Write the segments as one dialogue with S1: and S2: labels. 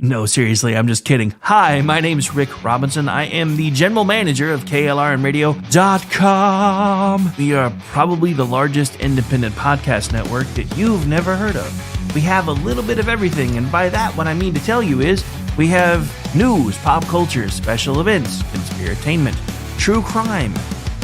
S1: No, seriously, I'm just kidding. Hi, my name's Rick Robinson. I am the general manager of KLRNradio.com. We are probably the largest independent podcast network that you've never heard of. We have a little bit of everything, and by that, what I mean to tell you is we have news, pop culture, special events, conspiratainment, true crime,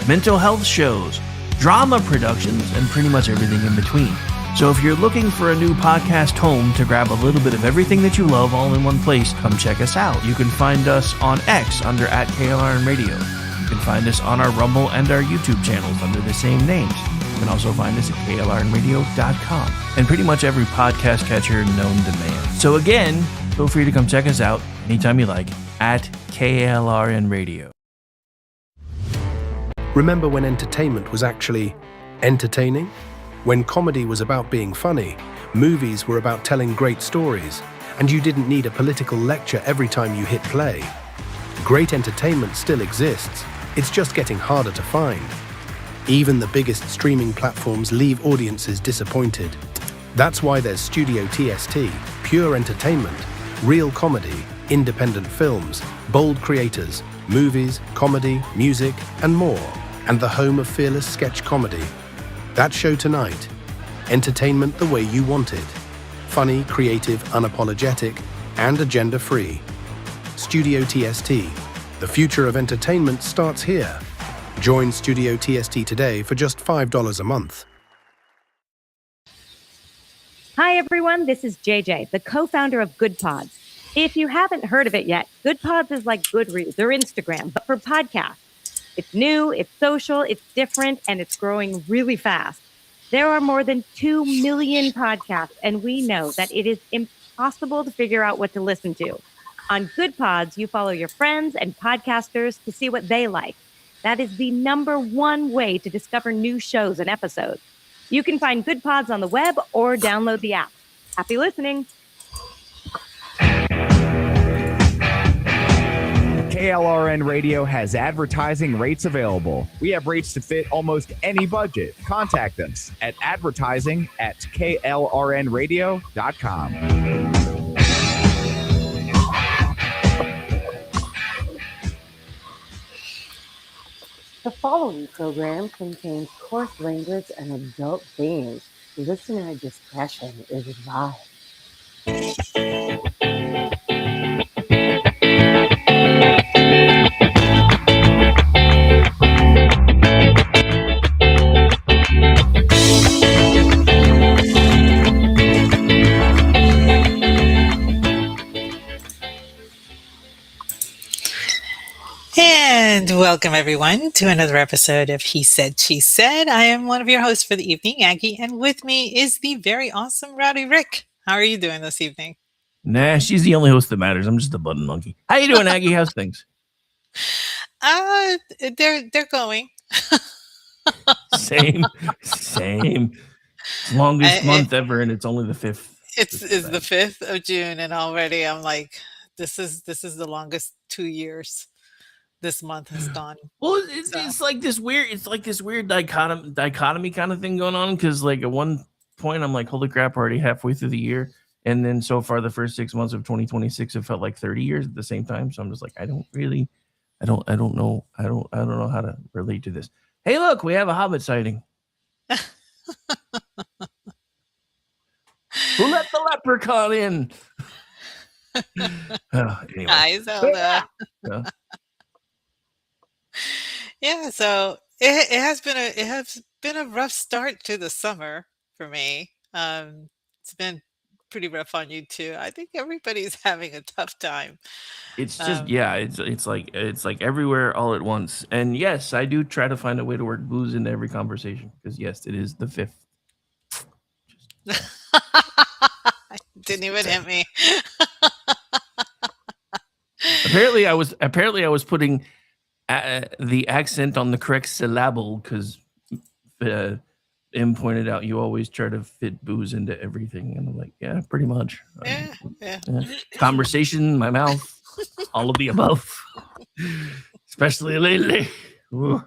S1: mental health shows, drama productions, and pretty much everything in between. So if you're looking for a new podcast home to grab a little bit of everything that you love all in one place, come check us out. You can find us on X under @KLRNradio. You can find us on our Rumble and our YouTube channels under the same names. You can also find us at KLRNradio.com and pretty much every podcast catcher known to man. So again, feel free to come check us out anytime you like at KLRNradio.
S2: Remember when entertainment was actually entertaining? When comedy was about being funny, movies were about telling great stories, and you didn't need a political lecture every time you hit play. Great entertainment still exists, it's just getting harder to find. Even the biggest streaming platforms leave audiences disappointed. That's why there's Studio TST, pure entertainment, real comedy, independent films, bold creators, movies, comedy, music, and more, and the home of fearless sketch comedy. That show tonight, entertainment the way you want it. Funny, creative, unapologetic, and agenda-free. Studio TST, the future of entertainment starts here. Join Studio TST today for just $5 a month.
S3: Hi, everyone. This is JJ, the co-founder of Good Pods. If you haven't heard of it yet, Good Pods is like Goodreads or Instagram, but for podcasts. It's new, it's social, it's different, and it's growing really fast. There are more than 2 million podcasts, and we know that it is impossible to figure out what to listen to. On Good Pods, you follow your friends and podcasters to see what they like. That is the #1 way to discover new shows and episodes. You can find Good Pods on the web or download the app. Happy listening.
S4: KLRN Radio has advertising rates available. We have rates to fit almost any budget. Contact us at advertising@klrnradio.com.
S5: The following program contains coarse language and adult themes. Listener discretion is advised.
S6: And welcome everyone to another episode of He Said, She Said. I am one of your hosts for the evening, Aggie, and with me is the very awesome Rowdy Rick. How are you doing this evening?
S1: Nah, she's the only host that matters. I'm just a button monkey. How you doing, Aggie? How's things?
S6: They're going.
S1: Same. Longest month ever, and it's only the 5th.
S6: It's the 5th of June, and already I'm like, this is the longest 2 years this month has gone.
S1: Well, it's like this weird dichotomy kind of thing going on, because like at one point I'm like, holy crap, already halfway through the year, and then so far the first 6 months of 2026 have felt like 30 years at the same time. So I'm just like, I don't know how to relate to this. Hey, look, we have a Hobbit sighting. Who let the leprechaun in? Anyway.
S6: Hi, Zelda. Yeah, so it has been a rough start to the summer for me. It's been pretty rough on you too. I think everybody's having a tough time.
S1: It's just it's like everywhere all at once. And yes, I do try to find a way to work booze into every conversation, because yes, it is the 5th.
S6: Didn't even hit me.
S1: Apparently I was putting the accent on the correct syllable, because M pointed out you always try to fit booze into everything, and I'm like, yeah, pretty much.
S6: Yeah.
S1: Conversation, my mouth, all of the above, especially lately. Ooh.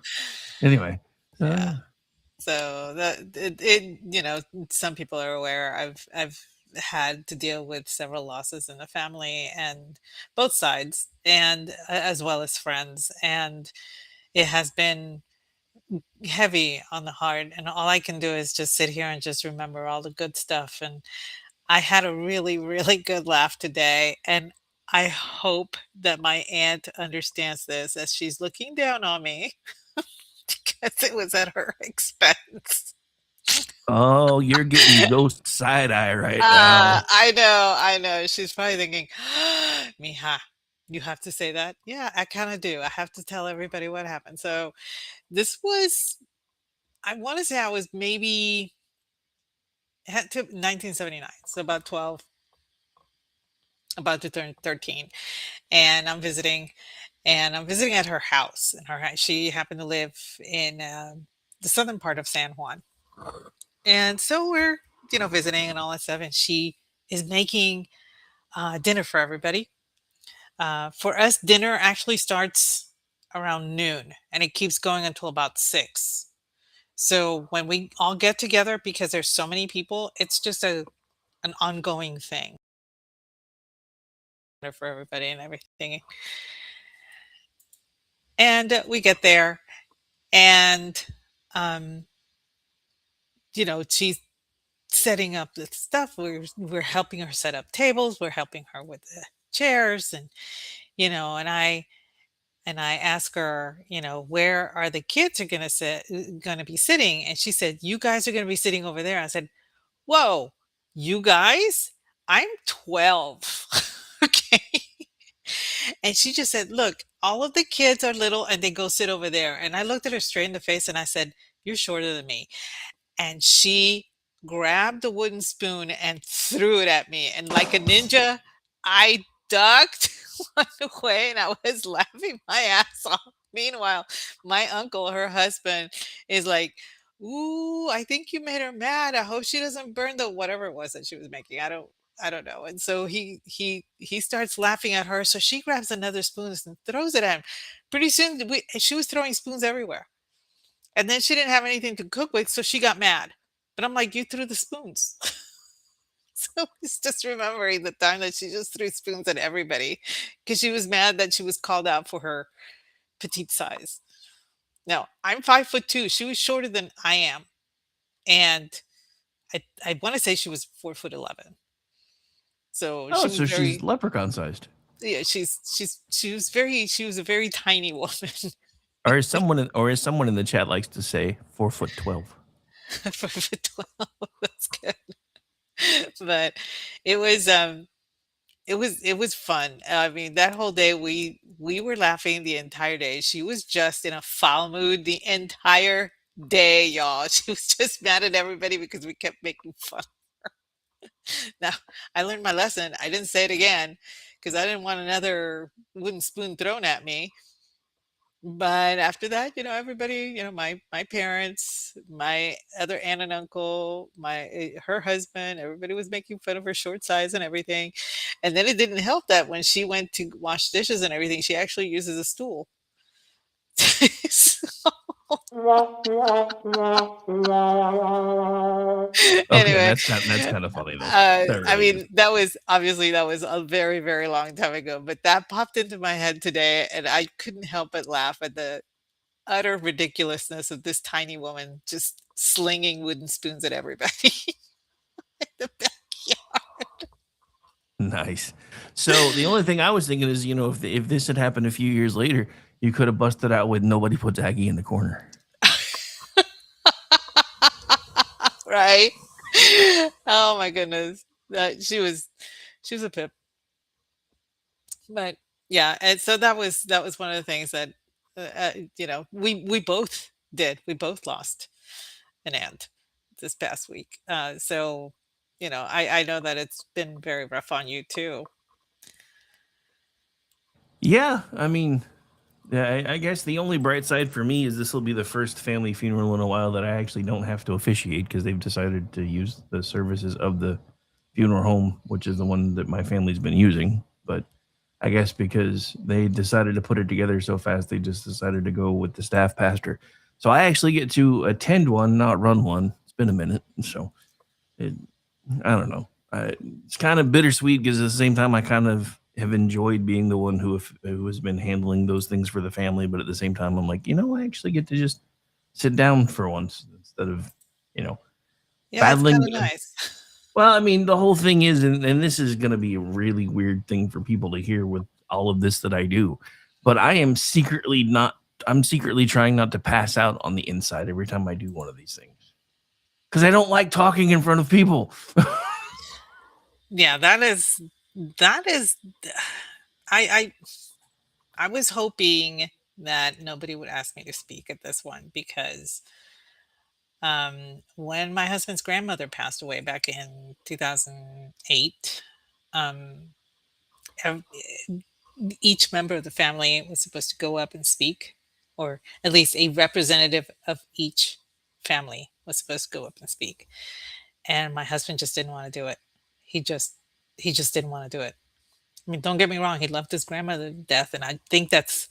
S1: Anyway,
S6: yeah. So that it some people are aware. I've had to deal with several losses in the family and both sides, and as well as friends. And it has been heavy on the heart. And all I can do is just sit here and just remember all the good stuff. And I had a really, really good laugh today. And I hope that my aunt understands this as she's looking down on me because it was at her expense.
S1: Oh, you're getting ghost side eye right now.
S6: I know. She's probably thinking, Mija, you have to say that? Yeah, I kind of do. I have to tell everybody what happened. So this was, I want to say I was maybe had to 1979, so about 12, about to turn 13, and I'm visiting at her house. And she happened to live in the southern part of San Juan, and so we're visiting and all that stuff, and she is making dinner for everybody. For us, dinner actually starts around noon, and it keeps going until about 6. So when we all get together, because there's so many people, it's just an ongoing thing for everybody and everything. And we get there, and um, she's setting up the stuff. We're helping her set up tables. We're helping her with the chairs, and and I ask her, where are the kids are going to be sitting? And she said, you guys are going to be sitting over there. I said, whoa, you guys? I'm 12. Okay. And she just said, look, all of the kids are little and they go sit over there. And I looked at her straight in the face and I said, you're shorter than me. And she grabbed the wooden spoon and threw it at me. And like a ninja, I ducked one way and I was laughing my ass off. Meanwhile, my uncle, her husband, is like, ooh, I think you made her mad. I hope she doesn't burn the whatever it was that she was making. I don't know. And so he starts laughing at her. So she grabs another spoon and throws it at him. Pretty soon she was throwing spoons everywhere. And then she didn't have anything to cook with, so she got mad. But I'm like, you threw the spoons. So it's just remembering the time that she just threw spoons at everybody because she was mad that she was called out for her petite size. Now, I'm 5'2". She was shorter than I am. And I want to say she was 4'11". So
S1: Oh,
S6: she was
S1: so she's
S6: very,
S1: leprechaun sized.
S6: yeah, she was a very tiny woman.
S1: Or as someone in the chat likes to say, 4'12".
S6: 4'12". That's good. But it was it was fun. I mean, that whole day we were laughing the entire day. She was just in a foul mood the entire day, y'all. She was just mad at everybody because we kept making fun. Now, I learned my lesson. I didn't say it again because I didn't want another wooden spoon thrown at me. But after that, everybody, my parents, my other aunt and uncle, her husband, everybody was making fun of her short size and everything. And then it didn't help that when she went to wash dishes and everything, she actually uses a stool. So,
S1: Okay,
S6: anyway,
S1: that's kind of funny though. That
S6: I
S1: really is.
S6: mean, that was a very, very long time ago, but that popped into my head today, and I couldn't help but laugh at the utter ridiculousness of this tiny woman just slinging wooden spoons at everybody in the backyard.
S1: Nice. So the only thing I was thinking is, if this had happened a few years later, you could have busted out with nobody puts Aggie in the corner.
S6: Right? Oh my goodness. That she was a pip. But yeah, and so that was one of the things that we both did. We both lost an aunt this past week. So I know that it's been very rough on you too.
S1: Yeah, I mean, yeah, I guess the only bright side for me is this will be the first family funeral in a while that I actually don't have to officiate because they've decided to use the services of the funeral home, which is the one that my family's been using. But I guess because they decided to put it together so fast, they just decided to go with the staff pastor. So I actually get to attend one, not run one. It's been a minute, so I don't know. uh, it's kind of bittersweet because at the same time, I kind of have enjoyed being the one who has been handling those things for the family. But at the same time, I'm like, I actually get to just sit down for once instead of, you know,
S6: Yeah, it's
S1: battling.
S6: kinda nice.
S1: Well, I mean, the whole thing is, and this is going to be a really weird thing for people to hear with all of this that I do, but I'm secretly trying not to pass out on the inside every time I do one of these things because I don't like talking in front of people.
S6: Yeah, that is I I was hoping that nobody would ask me to speak at this one because when my husband's grandmother passed away back in 2008, um, ev- each member of the family was supposed to go up and speak, or at least a representative of each family was supposed to go up and speak. And my husband just didn't want to do it. He just he just didn't want to do it. I mean, don't get me wrong, he loved his grandmother to death, and I think that's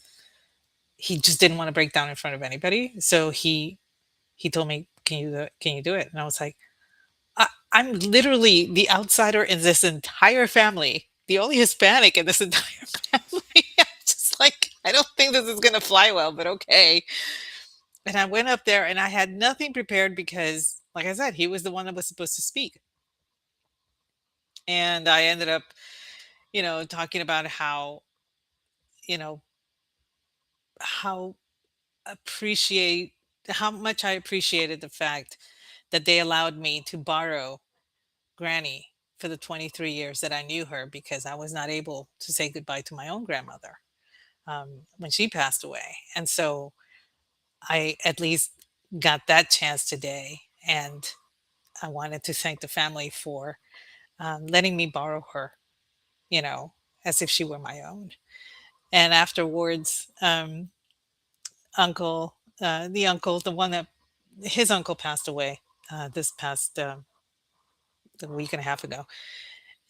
S6: he just didn't want to break down in front of anybody. So he told me, can you do it?" And I was like, I'm literally the outsider in this entire family, the only Hispanic in this entire family. I'm just like, I don't think this is gonna fly well, but okay. And I went up there and I had nothing prepared because, like I said, he was the one that was supposed to speak. And I ended up, talking about you know, how appreciate how much I appreciated the fact that they allowed me to borrow Granny for the 23 years that I knew her because I was not able to say goodbye to my own grandmother when she passed away. And so I at least got that chance today. And I wanted to thank the family for letting me borrow her, you know, as if she were my own. And afterwards, the one that his uncle passed away this past a week and a half ago.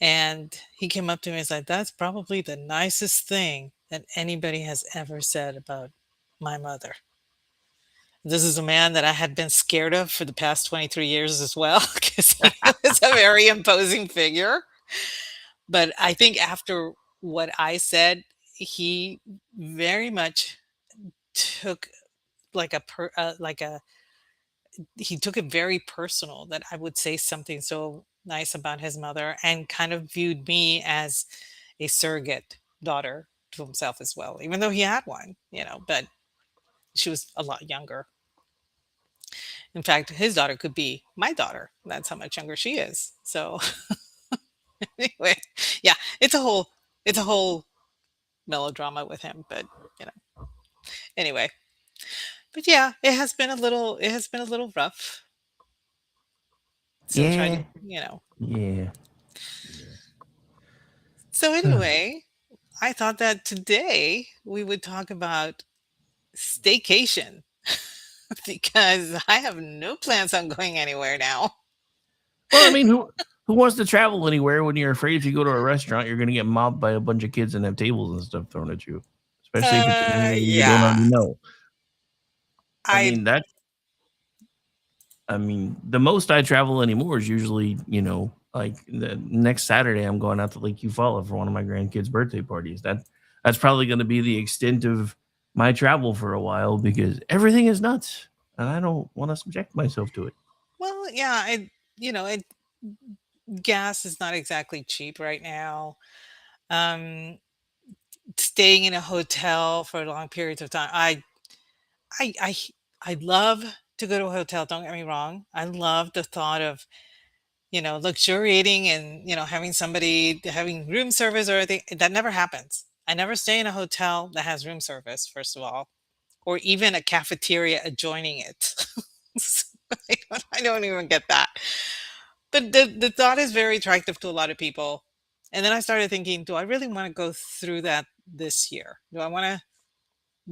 S6: And he came up to me and said, "That's probably the nicest thing that anybody has ever said about my mother." This is a man that I had been scared of for the past 23 years as well, because he was a very imposing figure. But I think after what I said, he very much took like a he took it very personal that I would say something so nice about his mother and kind of viewed me as a surrogate daughter to himself as well, even though he had one, but she was a lot younger. In fact, his daughter could be my daughter. That's how much younger she is. So anyway, yeah, it's a whole melodrama with him, but you know, anyway. But yeah, it has been a little rough. Still trying to,
S1: Yeah, yeah,
S6: so
S1: yeah.
S6: anyway, I thought that today we would talk about staycation because I have no plans on going anywhere now.
S1: Well, I mean, who wants to travel anywhere when you're afraid if you go to a restaurant you're going to get mobbed by a bunch of kids and have tables and stuff thrown at you, especially if it's in an area you don't already
S6: Yeah,
S1: know. I
S6: I
S1: mean that. I mean, the most I travel anymore is usually, like the next Saturday I'm going out to Lake Eufaula for one of my grandkids' birthday parties. That's probably going to be the extent of my travel for a while because everything is nuts, and I don't want to subject myself to it.
S6: well, yeah, gas is not exactly cheap right now. Um, Staying in a hotel for long periods of time. I I love to go to a hotel. Don't get me wrong. I love the thought of luxuriating and having room service or anything. That never happens. I never stay in a hotel that has room service, first of all, or even a cafeteria adjoining it. So I don't even get that. But the thought is very attractive to a lot of people. And then I started thinking, do I really want to go through that this year? Do I want to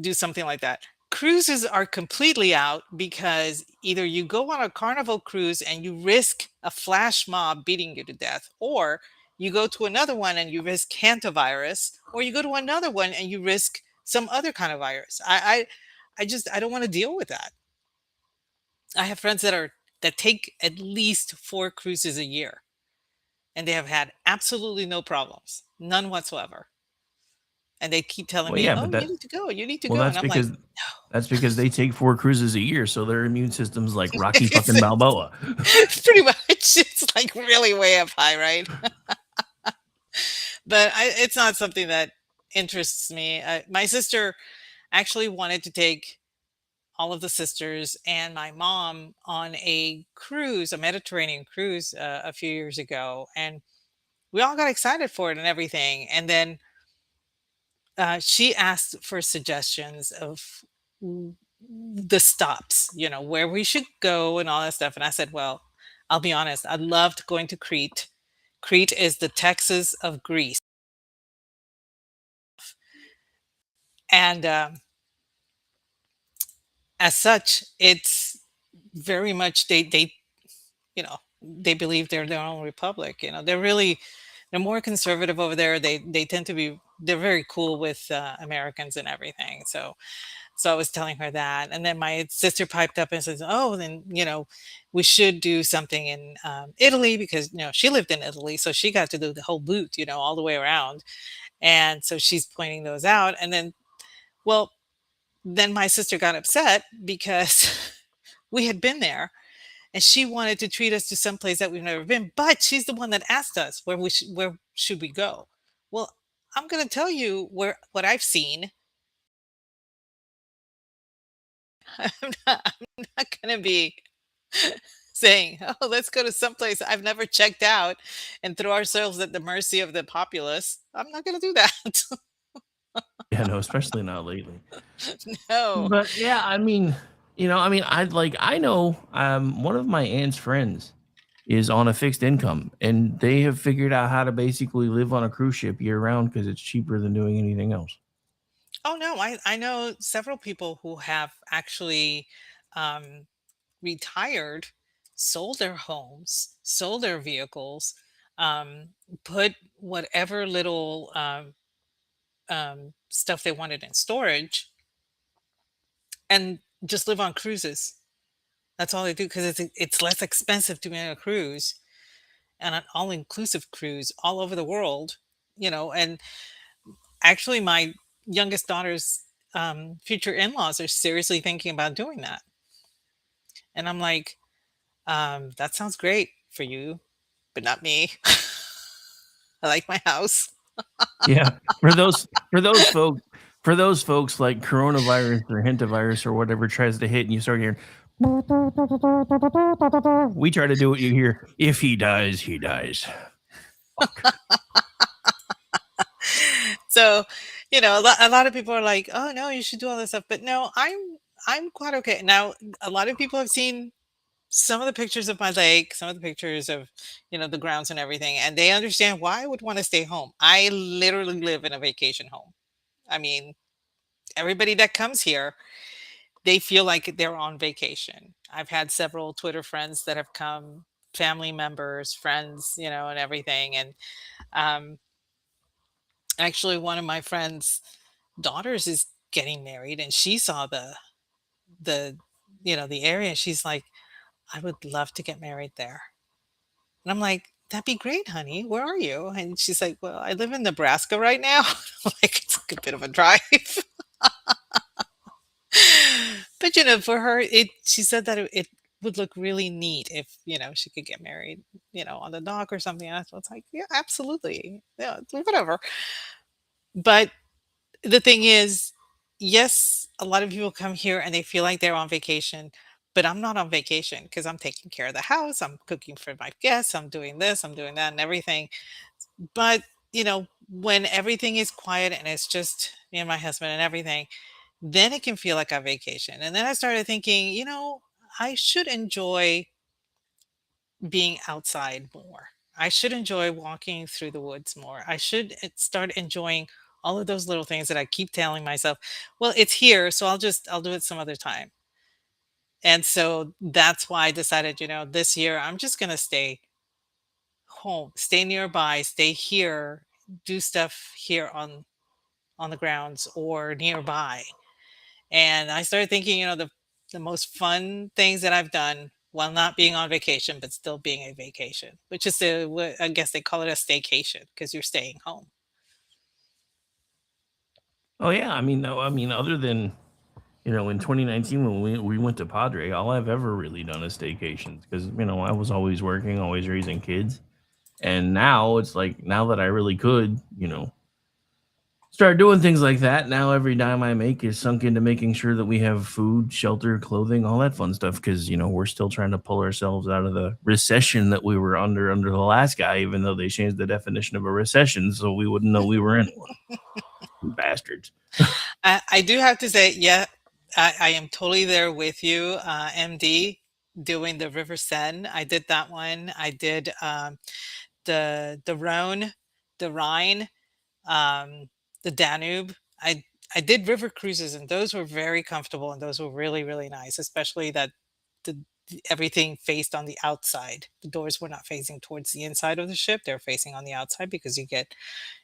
S6: do something like that? Cruises are completely out because either you go on a carnival cruise and you risk a flash mob beating you to death, or you go to another one and you risk hantavirus, or you go to another one and you risk some other kind of virus. I don't want to deal with that. I have friends that take at least 4 cruises a year. and they have had absolutely no problems, none whatsoever. And they keep telling
S1: Well,
S6: me,
S1: yeah,
S6: "Oh,
S1: but
S6: you need to go, you need to
S1: well,
S6: go," and I'm like,
S1: that's because they take 4 cruises a year, so their immune system's like Rocky
S6: "It's
S1: fucking Balboa.
S6: pretty much it's like really way up high, right?" But it's not something that interests me. My sister actually wanted to take all of the sisters and my mom on a cruise, a Mediterranean cruise, a few years ago, and we all got excited for it and everything. And then she asked for suggestions of w- the stops, where we should go and all that stuff. And I said, well, I'll be honest, I loved going to Crete. Crete is the Texas of Greece. And as such, it's very much they believe they're their own republic. They're more conservative over there. They tend to be they're very cool with Americans and everything. So I was telling her that, and then my sister piped up and says, "Oh, then we should do something in Italy because she lived in Italy, so she got to do the whole boot, all the way around." And so she's pointing those out, and well, then my sister got upset because we had been there, and she wanted to treat us to some place that we've never been, but she's the one that asked us where should we go. Well, I'm going to tell you what I've seen. I'm not going to be saying, "Oh, let's go to someplace I've never checked out and throw ourselves at the mercy of the populace." I'm not going to do that.
S1: Yeah, no, especially not lately.
S6: No.
S1: But yeah, I mean, I know one of my aunt's friends is on a fixed income and they have figured out how to basically live on a cruise ship year round because it's cheaper than doing anything else.
S6: Oh no, I know several people who have actually um, retired, sold their homes, sold their vehicles, um, put whatever little stuff they wanted in storage, and just live on cruises. That's all they do because it's less expensive to be on a cruise and an all-inclusive cruise all over the world. And actually, my youngest daughter's future in-laws are seriously thinking about doing that, and I'm like, that sounds great for you, but not me. I like my house.
S1: Yeah, for those folks like coronavirus or hentavirus or whatever tries to hit and you start hearing we try to do what you hear. If he dies, he dies. Fuck.
S6: So, a lot of people are like, "Oh no, you should do all this stuff," but no, I'm quite okay now. A lot of people have seen some of the pictures of my lake, some of the pictures of the grounds and everything, and they understand why I would want to stay home. I literally live in a vacation home. I mean, everybody that comes here, they feel like they're on vacation. I've had several Twitter friends that have come, family members, friends, and everything. And um, actually, one of my friends' daughters is getting married, and she saw the the area. She's like, "I would love to get married there." And I'm like, "That'd be great, honey. Where are you?" And she's like, "Well, I live in Nebraska right now." I'm like, it's a bit of a drive. But for her, she said that it would look really neat if she could get married, on the dock or something. And I was like, yeah, absolutely, yeah, whatever. But the thing is, yes, a lot of people come here and they feel like they're on vacation. But I'm not on vacation because I'm taking care of the house. I'm cooking for my guests. I'm doing this. I'm doing that, and everything. But when everything is quiet and it's just me and my husband and everything, then it can feel like a vacation. And then I started thinking, I should enjoy being outside more. I should enjoy walking through the woods more. I should start enjoying all of those little things that I keep telling myself, well, it's here, so I'll do it some other time. And so that's why I decided, this year I'm just going to stay home, stay nearby, stay here, do stuff here on the grounds or nearby. And I started thinking, the most fun things that I've done while not being on vacation, but still being a vacation, which is I guess they call it a staycation because you're staying home.
S1: Oh yeah, I mean, no, I mean, other than in 2019 when we went to Padre, all I've ever really done is staycations because I was always working, always raising kids, and now it's like now that I really could, start doing things like that. Now every dime I make is sunk into making sure that we have food, shelter, clothing, all that fun stuff. Because we're still trying to pull ourselves out of the recession that we were under the last guy, even though they changed the definition of a recession so we wouldn't know we were in one. Bastards.
S6: I do have to say, yeah, I am totally there with you, MD, doing the River Seine. I did that one. I did the Rhone, the Rhine, um, the Danube. I did river cruises, and those were very comfortable, and those were really really nice, especially that the everything faced on the outside. The doors were not facing towards the inside of the ship; they're facing on the outside because you get,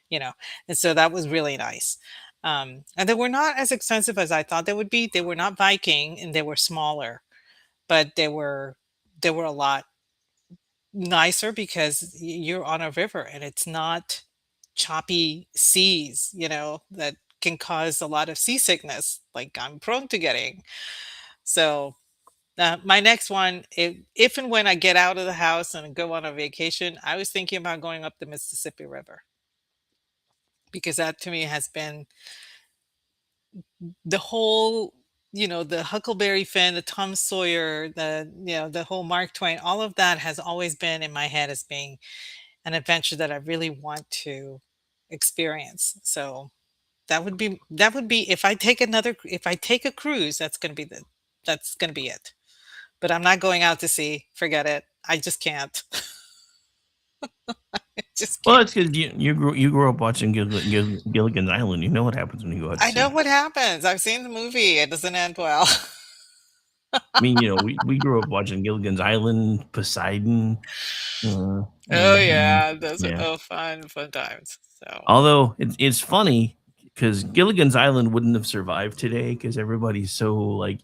S6: you know, and so that was really nice. And they were not as expensive as I thought they would be. They were not Viking, and they were smaller, but they were a lot nicer because you're on a river and it's not choppy seas, that can cause a lot of seasickness, like I'm prone to getting. So, my next one, if and when I get out of the house and go on a vacation, I was thinking about going up the Mississippi River because that to me has been the whole, the Huckleberry Finn, the Tom Sawyer, the whole Mark Twain, all of that has always been in my head as being an adventure that I really want to experience. So that would be if I take a cruise, that's gonna be it. But I'm not going out to sea. Forget it. I just can't. I just
S1: Well,
S6: can't.
S1: it's because you grew up watching Gilligan's Island. You know what happens when you go out to
S6: I know
S1: sea.
S6: what happens. I've seen the movie. It doesn't end well.
S1: I mean, we grew up watching Gilligan's Island, Poseidon.
S6: Oh yeah, those are
S1: Yeah.
S6: fun times. So
S1: Although it's funny because Gilligan's Island wouldn't have survived today because everybody's so like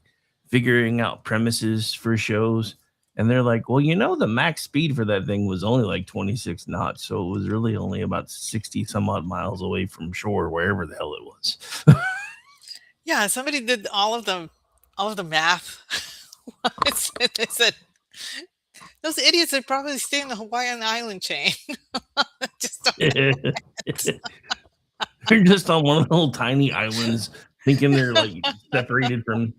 S1: figuring out premises for shows. And they're like, well, the max speed for that thing was only like 26 knots. So it was really only about 60 some odd miles away from shore, wherever the hell it was.
S6: yeah, somebody did all of the math. They said those idiots would probably stay in the Hawaiian island chain. Just don't
S1: They're just on one of the little tiny islands thinking they're like separated from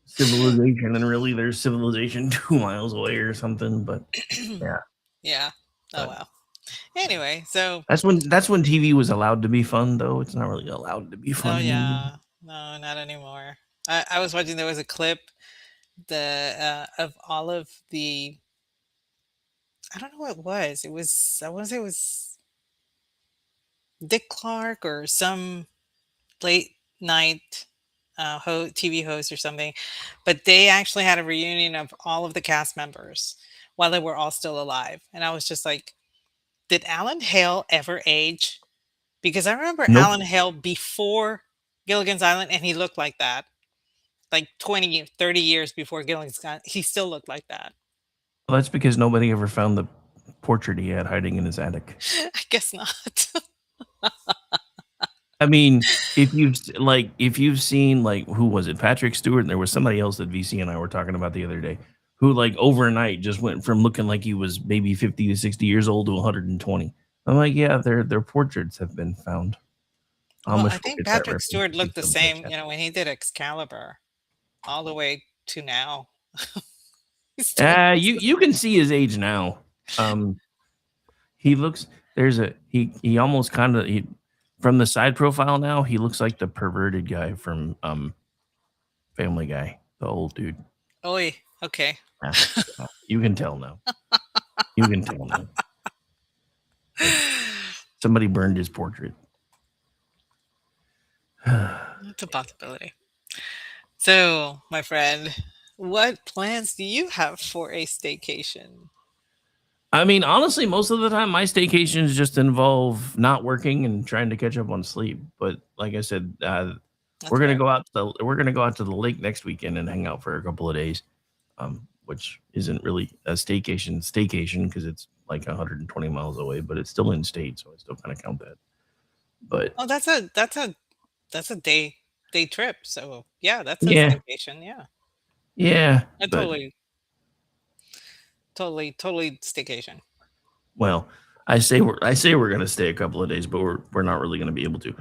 S1: civilization, and really there's civilization 2 miles away or something. But yeah,
S6: Yeah. Oh
S1: but
S6: well. Anyway, so
S1: that's when TV was allowed to be fun, though. It's not really allowed to be
S6: oh
S1: fun anymore.
S6: yeah, no, not anymore. I was watching. There was a clip of all of the. I don't know what it was. It was I want to say it was Dick Clark or some late night TV host or something, but they actually had a reunion of all of the cast members while they were all still alive, and I was just like, did Alan Hale ever age? Because I remember
S1: Nope.
S6: Alan Hale before Gilligan's Island, and he looked like that. Like 20, 30 years before Gilligan's Island, he still looked like that.
S1: Well, that's because nobody ever found the portrait he had hiding in his attic.
S6: I guess not.
S1: I mean, if you've seen like who was it, Patrick Stewart, and there was somebody else that VC and I were talking about the other day, who like overnight just went from looking like he was maybe 50 to 60 years old to 120. I'm like, yeah, their portraits have been found. I
S6: Well, I
S1: almost
S6: think
S1: forget that
S6: Patrick
S1: reference.
S6: Stewart looked
S1: He's
S6: the
S1: so
S6: same,
S1: fantastic.
S6: when he did Excalibur all the way to now. He still
S1: You can see his age now. Um, he looks he almost kind of from the side profile now. He looks like the perverted guy from Family Guy, the old dude.
S6: Oi, okay.
S1: Yeah, yeah, you can tell now. You can tell now. But somebody burned his portrait.
S6: That's a possibility. So, my friend, what plans do you have for a staycation?
S1: I mean, honestly, most of the time my staycations just involve not working and trying to catch up on sleep. But like I said,
S6: That's fair.
S1: we're gonna go out to the lake next weekend and hang out for a couple of days, which isn't really a staycation because it's like 120 miles away, but it's still in state, so I still kind of count that. But
S6: Oh, that's a day trip. So yeah, that's a
S1: yeah,
S6: staycation. Yeah,
S1: yeah,
S6: a
S1: but
S6: totally staycation.
S1: well, I say we're gonna stay a couple of days, but we're not really gonna be able to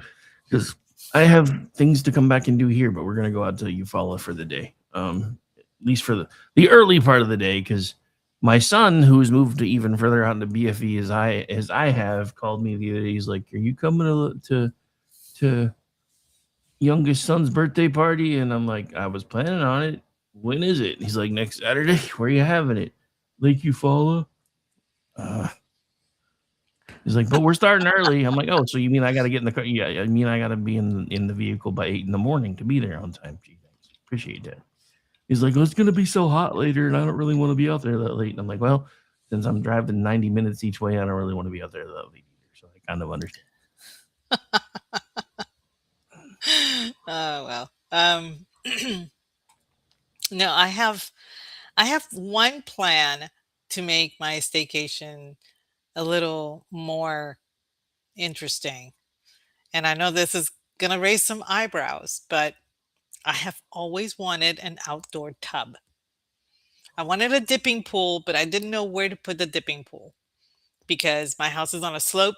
S1: because I have things to come back and do here. But we're gonna go out to Eufaula for the day, at least for the early part of the day, because my son, who's moved to even further out into BFE as I have, called me the other day. He's like, "Are you coming to youngest son's birthday party?" And I'm like, "I was planning on it. When is it?" And he's like, "Next Saturday." "Where are you having it?" "Lake Eufaula." Uh, He's like, "But we're starting early." I'm like, "Oh, so you mean I got to get in the car?" "Yeah, I mean I got to be in the vehicle by 8 in the morning to be there on time." "Gee, thanks. Appreciate that." He's like, "Oh, it's gonna be so hot later, and I don't really want to be out there that late." And I'm like, "Well, since I'm driving 90 minutes each way, I don't really want to be out there that late either." So I kind of understand.
S6: Oh well. No, I have one plan to make my staycation a little more interesting. And I know this is gonna raise some eyebrows, but I have always wanted an outdoor tub. I wanted a dipping pool, but I didn't know where to put the dipping pool because my house is on a slope.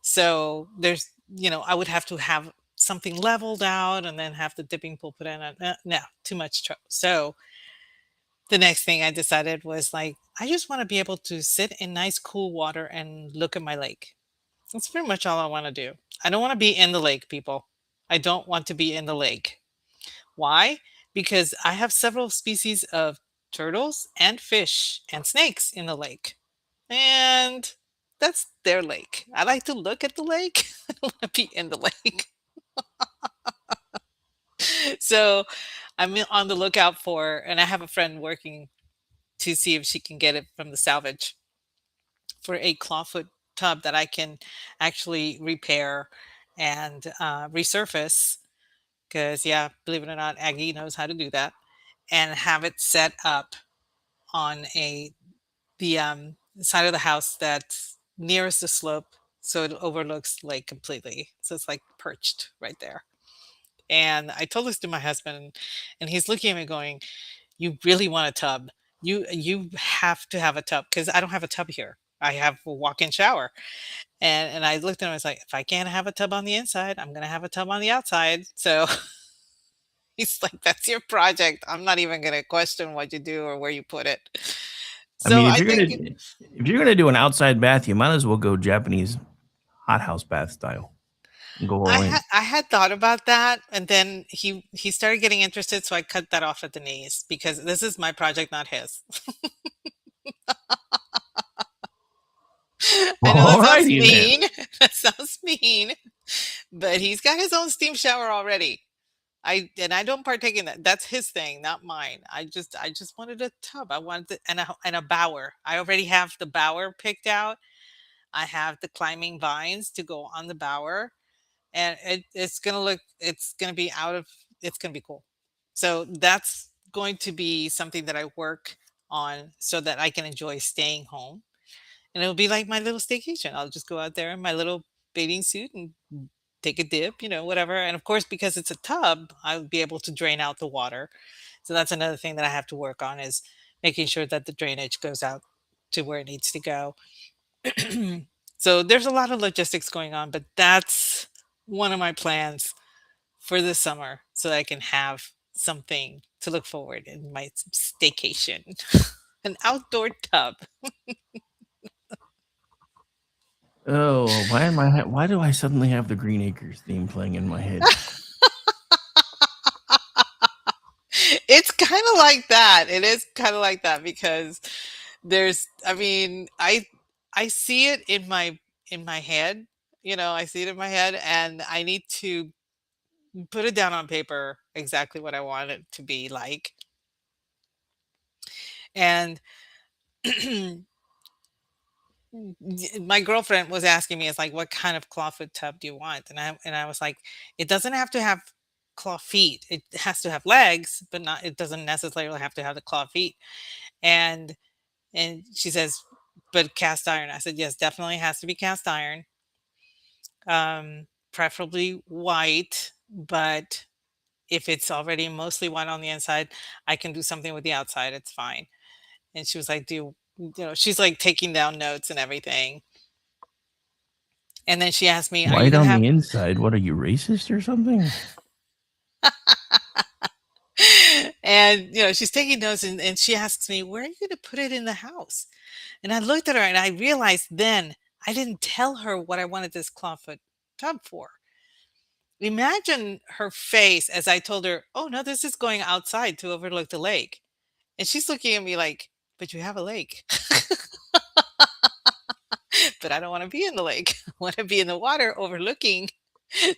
S6: So I would have to have something leveled out and then have the dipping pool put in. No, too much trouble. So the next thing I decided was like, I just want to be able to sit in nice, cool water and look at my lake. That's pretty much all I want to do. I don't want to be in the lake, people. I don't want to be in the lake. Why? Because I have several species of turtles and fish and snakes in the lake. And that's their lake. I like to look at the lake. I don't want to be in the lake. So on the lookout and I have a friend working to see if she can get it from the salvage for a clawfoot tub that I can actually repair and resurface. Because, yeah, believe it or not, Aggie knows how to do that and have it set up on the side of the house that's nearest the slope, so it overlooks lake completely. So it's like perched right there. And I told this to my husband, and he's looking at me going, "You really want a tub? You have to have a tub because I don't have a tub here. I have a walk-in shower." And I looked at him, I was like, "If I can't have a tub on the inside, I'm gonna have a tub on the outside." So he's like, "That's your project. I'm not even gonna question what you do or where you put it."
S1: I
S6: So
S1: mean,
S6: I think
S1: if you're gonna do an outside bath, you might as well go Japanese hothouse bath style and go
S6: I
S1: all in.
S6: had I had thought about that, and then he started getting interested, so I cut that off at the knees because this is my project, not his. I know that sounds
S1: Alrighty then.
S6: mean. That sounds mean, but he's got his own steam shower already. I don't partake in that. That's his thing, not mine. I just wanted a tub. I wanted and a bower. I already have the bower picked out. I have the climbing vines to go on the bower, and it's gonna be cool. So that's going to be something that I work on so that I can enjoy staying home, and it'll be like my little staycation. I'll just go out there in my little bathing suit and take a dip, whatever. And of course, because it's a tub, I'll be able to drain out the water. So that's another thing that I have to work on is making sure that the drainage goes out to where it needs to go. So there's a lot of logistics going on, but that's one of my plans for the summer so that I can have something to look forward in my staycation. An outdoor tub.
S1: Oh, why do I suddenly have the Green Acres theme playing in my head?
S6: It's kind of like that. It is kind of like that because I mean, I see it in my head. I see it in my head and I need to put it down on paper exactly what I want it to be like. And my girlfriend was asking me, it's like, what kind of clawfoot tub do you want? And I was like, it doesn't have to have claw feet. It has to have legs, but not it doesn't necessarily have to have the claw feet. And she says, "But cast iron." I said, "Yes, definitely has to be cast iron, preferably white, but if it's already mostly white on the inside, I can do something with the outside, it's fine." And she was like, she's like taking down notes and everything. And then she asked me, "Are you
S1: White
S6: gonna
S1: on
S6: have"
S1: the inside. What are you, racist or something?
S6: and she's taking notes, and she asks me, "Where are you gonna put it in the house?" And I looked at her and I realized then I didn't tell her what I wanted this clawfoot tub for. Imagine her face as I told her, "Oh no, this is going outside to overlook the lake." And she's looking at me like, "But you have a lake." But I don't want to be in the lake. I want to be in the water overlooking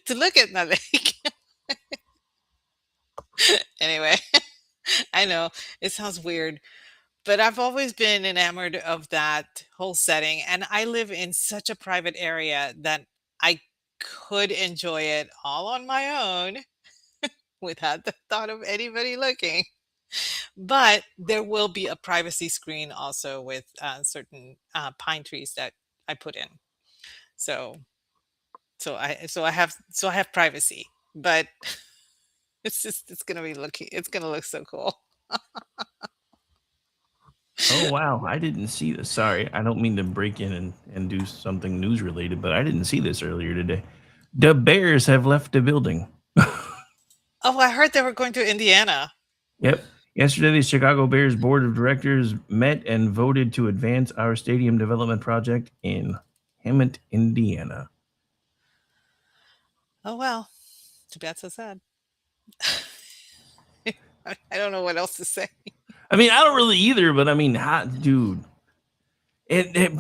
S6: to look at the lake. Anyway, I know it sounds weird, but I've always been enamored of that whole setting. And I live in such a private area that I could enjoy it all on my own without the thought of anybody looking. But there will be a privacy screen also with certain pine trees that I put in. So so I have privacy, but it's gonna be looking it's gonna look so cool.
S1: Oh wow, I didn't see this. Sorry, I don't mean to break in and do something news related, but I didn't see this earlier today. The Bears have left the building.
S6: Oh, I heard they were going to Indiana.
S1: Yep. Yesterday, the Chicago Bears board of directors met and voted to advance our stadium development project in Hammond, Indiana.
S6: Oh well, too bad, so sad. I don't know what else to say.
S1: I mean, I don't really either, but I mean, dude,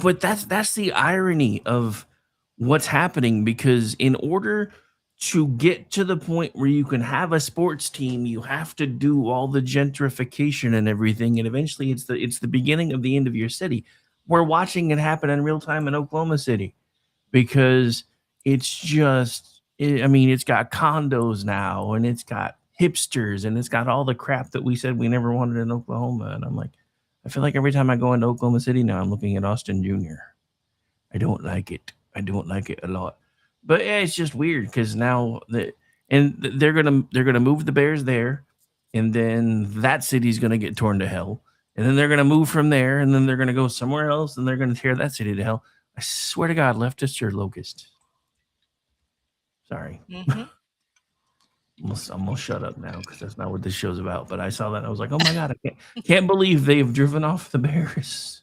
S1: but that's the irony of what's happening, because in order to get to the point where you can have a sports team, you have to do all the gentrification and everything, and eventually it's the beginning of the end of your city. We're watching it happen in real time in Oklahoma City, because I mean, it's got condos now, and it's got hipsters, and it's got all the crap that we said we never wanted in Oklahoma. And I'm like, I feel like every time I go into Oklahoma City now, I'm looking at Austin Jr. I don't like it. I don't like it a lot. But yeah, it's just weird because now they're gonna move the Bears there, and then that city's gonna get torn to hell, and then they're gonna move from there, and then they're gonna go somewhere else, and they're gonna tear that city to hell. I swear to God, leftist or locust. Sorry.
S6: Hmm.
S1: I'm gonna shut up now because that's not what this show's about. But I saw that and I was like, oh my God, I can't believe they've driven off the Bears.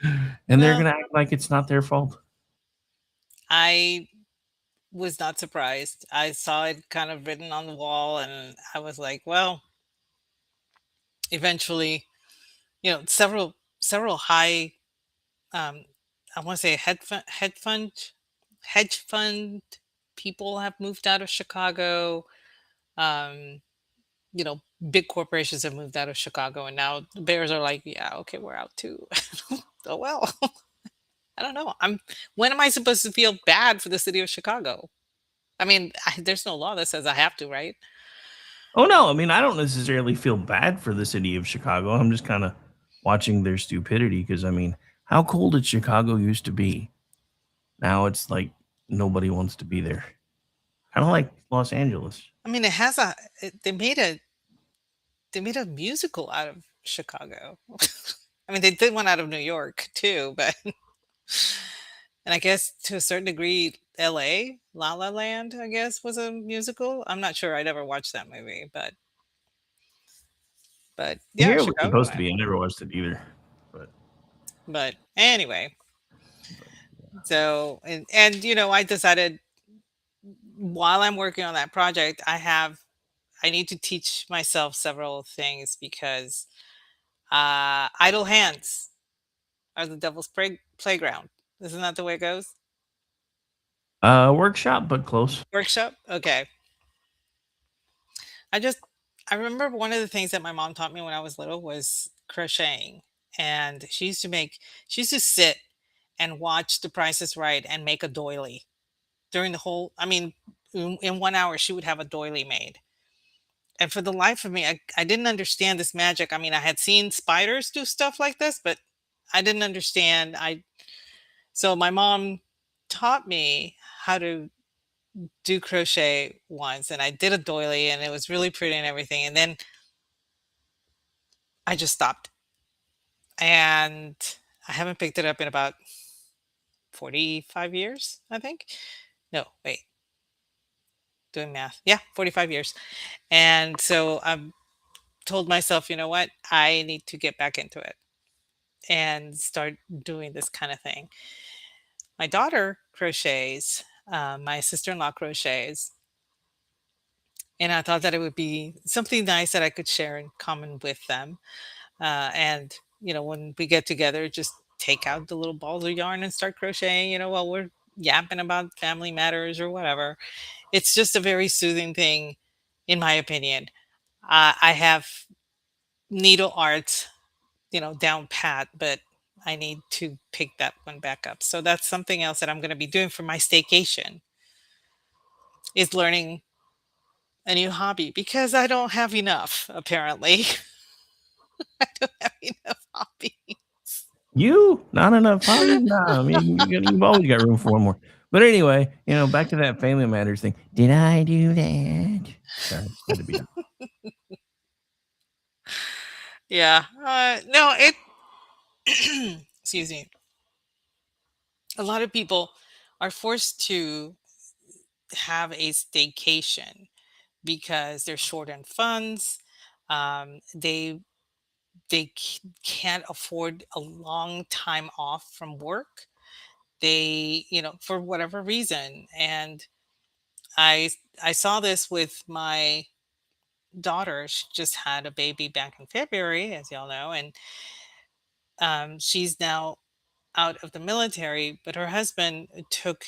S1: And they're
S6: Well,
S1: gonna act like it's not their fault.
S6: I was not surprised. I saw it kind of written on the wall, and I was like, well, eventually, several high, um, I want to say hedge fund people have moved out of Chicago. Um, Big corporations have moved out of Chicago, and now the Bears are like, yeah, okay, we're out too. Oh well, I don't know. When am I supposed to feel bad for the city of Chicago? I mean, there's no law that says I have to, right?
S1: Oh no, I mean I don't necessarily feel bad for the city of Chicago. I'm just kind of watching their stupidity because I mean, how cold did Chicago used to be? Now it's like nobody wants to be there. Kind of like Los Angeles.
S6: I mean, they made a musical out of Chicago. I mean, they did one out of New York too, but and I guess to a certain degree, L.A. La La Land, I guess, was a musical. I'm not sure. I never watched that movie, but yeah,
S1: Here it was
S6: Chicago.
S1: supposed to be. I never watched it either. But,
S6: But anyway,
S1: but
S6: so and I decided while I'm working on that project, I need to teach myself several things because idle hands are the devil's playground. Isn't that the way it goes?
S1: workshop, but close.
S6: Workshop? Okay. I just I remember one of the things that my mom taught me when I was little was crocheting. And she used to sit and watch The Price is Right and make a doily during the whole I mean, in 1 hour she would have a doily made. And for the life of me, I didn't understand this magic. I mean, I had seen spiders do stuff like this, but I didn't understand. So my mom taught me how to do crochet once, and I did a doily and it was really pretty and everything. And then I just stopped. And I haven't picked it up in about 45 years, I think. No, wait, doing math. Yeah, 45 years. And so I've told myself, you know what? I need to get back into it and start doing this kind of thing. My daughter crochets, my sister in law crochets, and I thought that it would be something nice that I could share in common with them. And, when we get together, just take out the little balls of yarn and start crocheting, while we're yapping about family matters or whatever. It's just a very soothing thing, in my opinion. I have needle arts, down pat, but I need to pick that one back up. So that's something else that I'm going to be doing for my staycation is learning a new hobby because I don't have enough, apparently. I don't have enough hobbies.
S1: You? Not enough hobbies? Nah, I mean, you've always got room for one more. But anyway, back to that Family Matters thing. Did I do that? Sorry, had to be done.
S6: Yeah. No, it, excuse me. A lot of people are forced to have a staycation because they're short on funds. They can't afford a long time off from work. They, for whatever reason. And I I saw this with my daughter. She just had a baby back in February, as y'all know, and she's now out of the military, but her husband took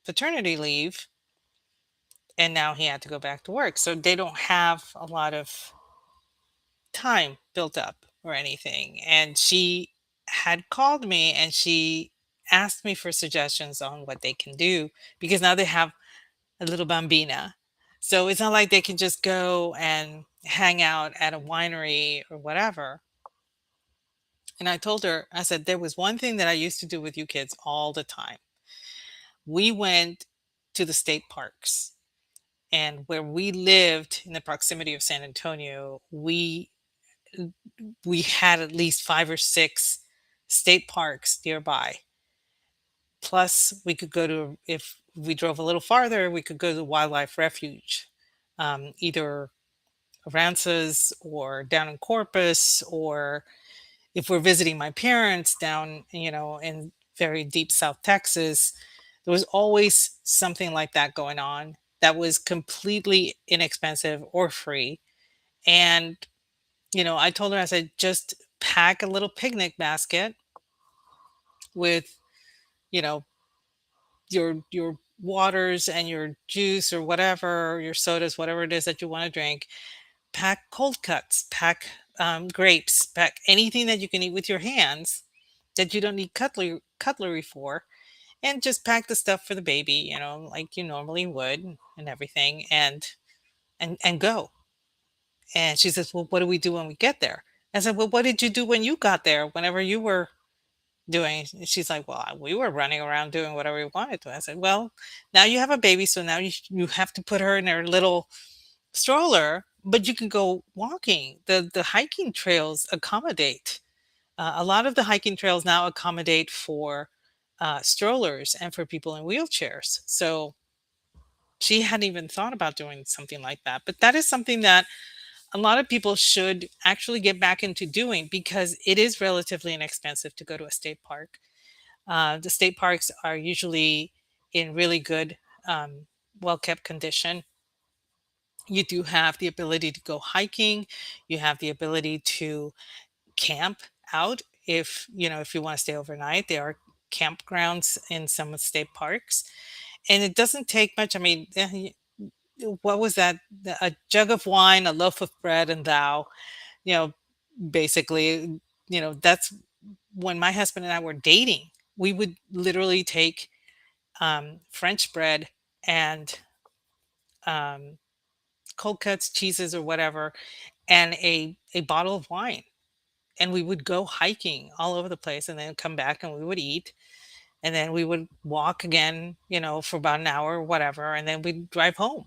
S6: paternity leave and now he had to go back to work. So they don't have a lot of time built up or anything. And she had called me and she asked me for suggestions on what they can do because now they have a little bambina. So it's not like they can just go and hang out at a winery or whatever. And I told her, I said, there was one thing that I used to do with you kids all the time. We went to the state parks. And where we lived in the proximity of San Antonio, we had at least 5 or 6 state parks nearby. Plus, we could go to, if we drove a little farther, we could go to the wildlife refuge, either Aransas or down in Corpus, or if we're visiting my parents down, in very deep South Texas, there was always something like that going on that was completely inexpensive or free. And, I told her, I said, just pack a little picnic basket with, you know, your waters and your juice or whatever, your sodas, whatever it is that you want to drink. Pack cold cuts, pack grapes, pack anything that you can eat with your hands that you don't need cutlery for, and just pack the stuff for the baby, like you normally would and everything, and go. And she says, "Well, what do we do when we get there?" I said, "Well, what did you do when you got there? Whenever you were doing?" And she's like, "Well, we were running around doing whatever we wanted to." I said, "Well, now you have a baby, so now you have to put her in her little stroller, but you can go walking. The hiking trails accommodate. A lot of the hiking trails now accommodate for strollers and for people in wheelchairs. So she hadn't even thought about doing something like that. But that is something that a lot of people should actually get back into doing because it is relatively inexpensive to go to a state park. The state parks are usually in really good, well kept condition. You do have the ability to go hiking. You have the ability to camp out if you want to stay overnight. There are campgrounds in some of the state parks, and it doesn't take much. I mean, what was that? A jug of wine, a loaf of bread, and thou. You know, basically, that's when my husband and I were dating. We would literally take French bread and um, cold cuts, cheeses, or whatever, and a bottle of wine. And we would go hiking all over the place and then come back and we would eat. And then we would walk again, for about an hour or whatever. And then we'd drive home.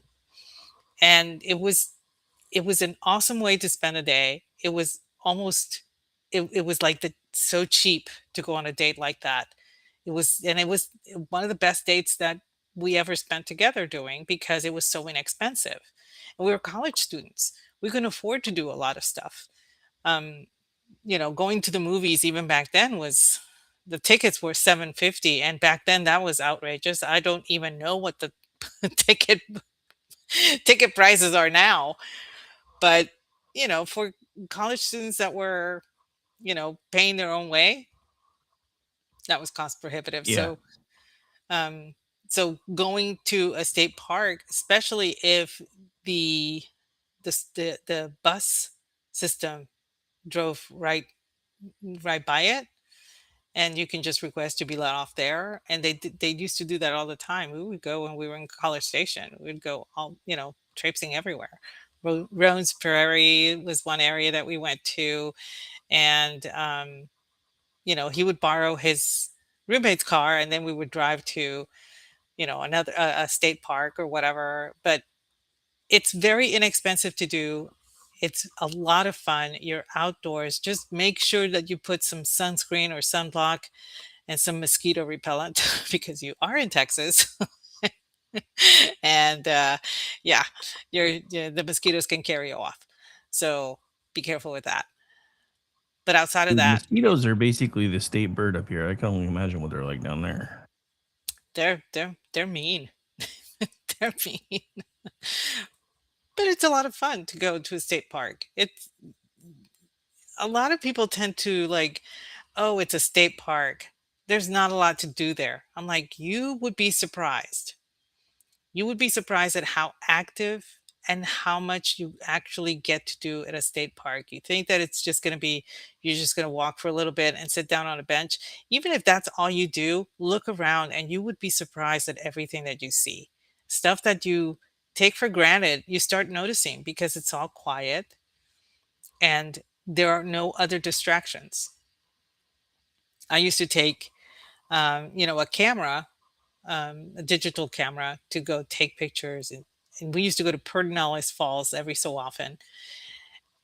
S6: And it was an awesome way to spend a day. It was almost it was like the so cheap to go on a date like that. It was one of the best dates that we ever spent together doing because it was so inexpensive. And we were college students. We couldn't afford to do a lot of stuff. Um, going to the movies even back then was the tickets were 750, and back then that was outrageous. I don't even know what the ticket ticket prices are now, but for college students that were, paying their own way, that was cost prohibitive.
S1: Yeah.
S6: Um, so going to a state park, especially if the the bus system drove right by it, and you can just request to be let off there. And they used to do that all the time. We would go when we were in College Station. We'd go all traipsing everywhere. Roan's Prairie was one area that we went to, and he would borrow his roommate's car, and then we would drive to another a state park or whatever. But it's very inexpensive to do. It's a lot of fun. You're outdoors. Just make sure that you put some sunscreen or sunblock and some mosquito repellent because you are in Texas. And yeah, the mosquitoes can carry you off. So be careful with that. But outside of
S1: Dude,
S6: that,
S1: mosquitoes are basically the state bird up here. I can only imagine what they're like down there.
S6: they're mean. They're mean. But it's a lot of fun to go to a state park. It's a lot of people tend to like, oh, it's a state park. There's not a lot to do there. I'm like, you would be surprised. You would be surprised at how active and how much you actually get to do at a state park. You think that it's just going to be, you're just going to walk for a little bit and sit down on a bench. Even if that's all you do, look around and you would be surprised at everything that you see. Stuff that you take for granted, you start noticing because it's all quiet and there are no other distractions. I used to take, a camera, a digital camera, to go take pictures. And we used to go to Pedernales Falls every so often.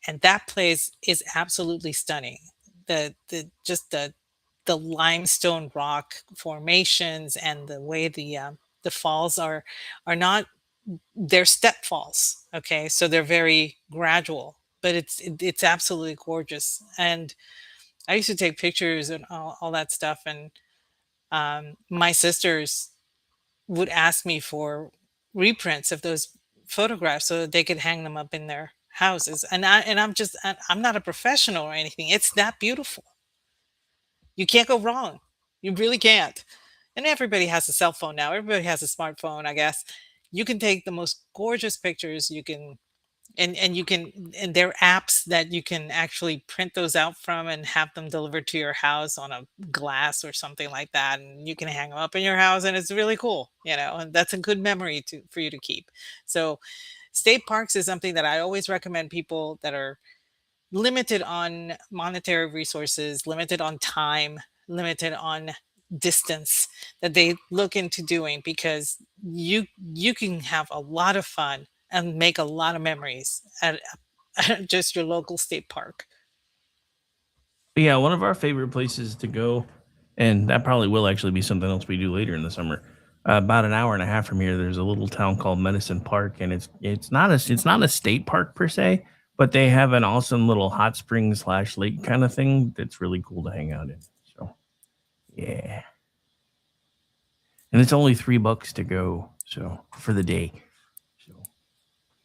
S6: And that place is absolutely stunning. The limestone rock formations and the way the falls are not, they're step falls. Okay, so they're very gradual, but it's absolutely gorgeous. And I used to take pictures and all that stuff. And my sisters would ask me for reprints of those photographs so that they could hang them up in their houses. I'm not a professional or anything. It's that beautiful. You can't go wrong. You really can't. And everybody has a cell phone now. Everybody has a smartphone, I guess. You can take the most gorgeous pictures. You can and you can, and there are apps that you can actually print those out from and have them delivered to your house on a glass or something like that, and you can hang them up in your house, and it's really cool, and that's a good memory to for you to keep. So state parks is something that I always recommend people that are limited on monetary resources, limited on time, limited on distance, that they look into doing, because you can have a lot of fun and make a lot of memories at just your local state park.
S1: But yeah, one of our favorite places to go, and that probably will actually be something else we do later in the summer. About an hour and a half from here, there's a little town called Medicine Park, and it's not a state park per se, but they have an awesome little hot spring slash lake kind of thing that's really cool to hang out in. So yeah, and it's only $3 to go, so for the day. So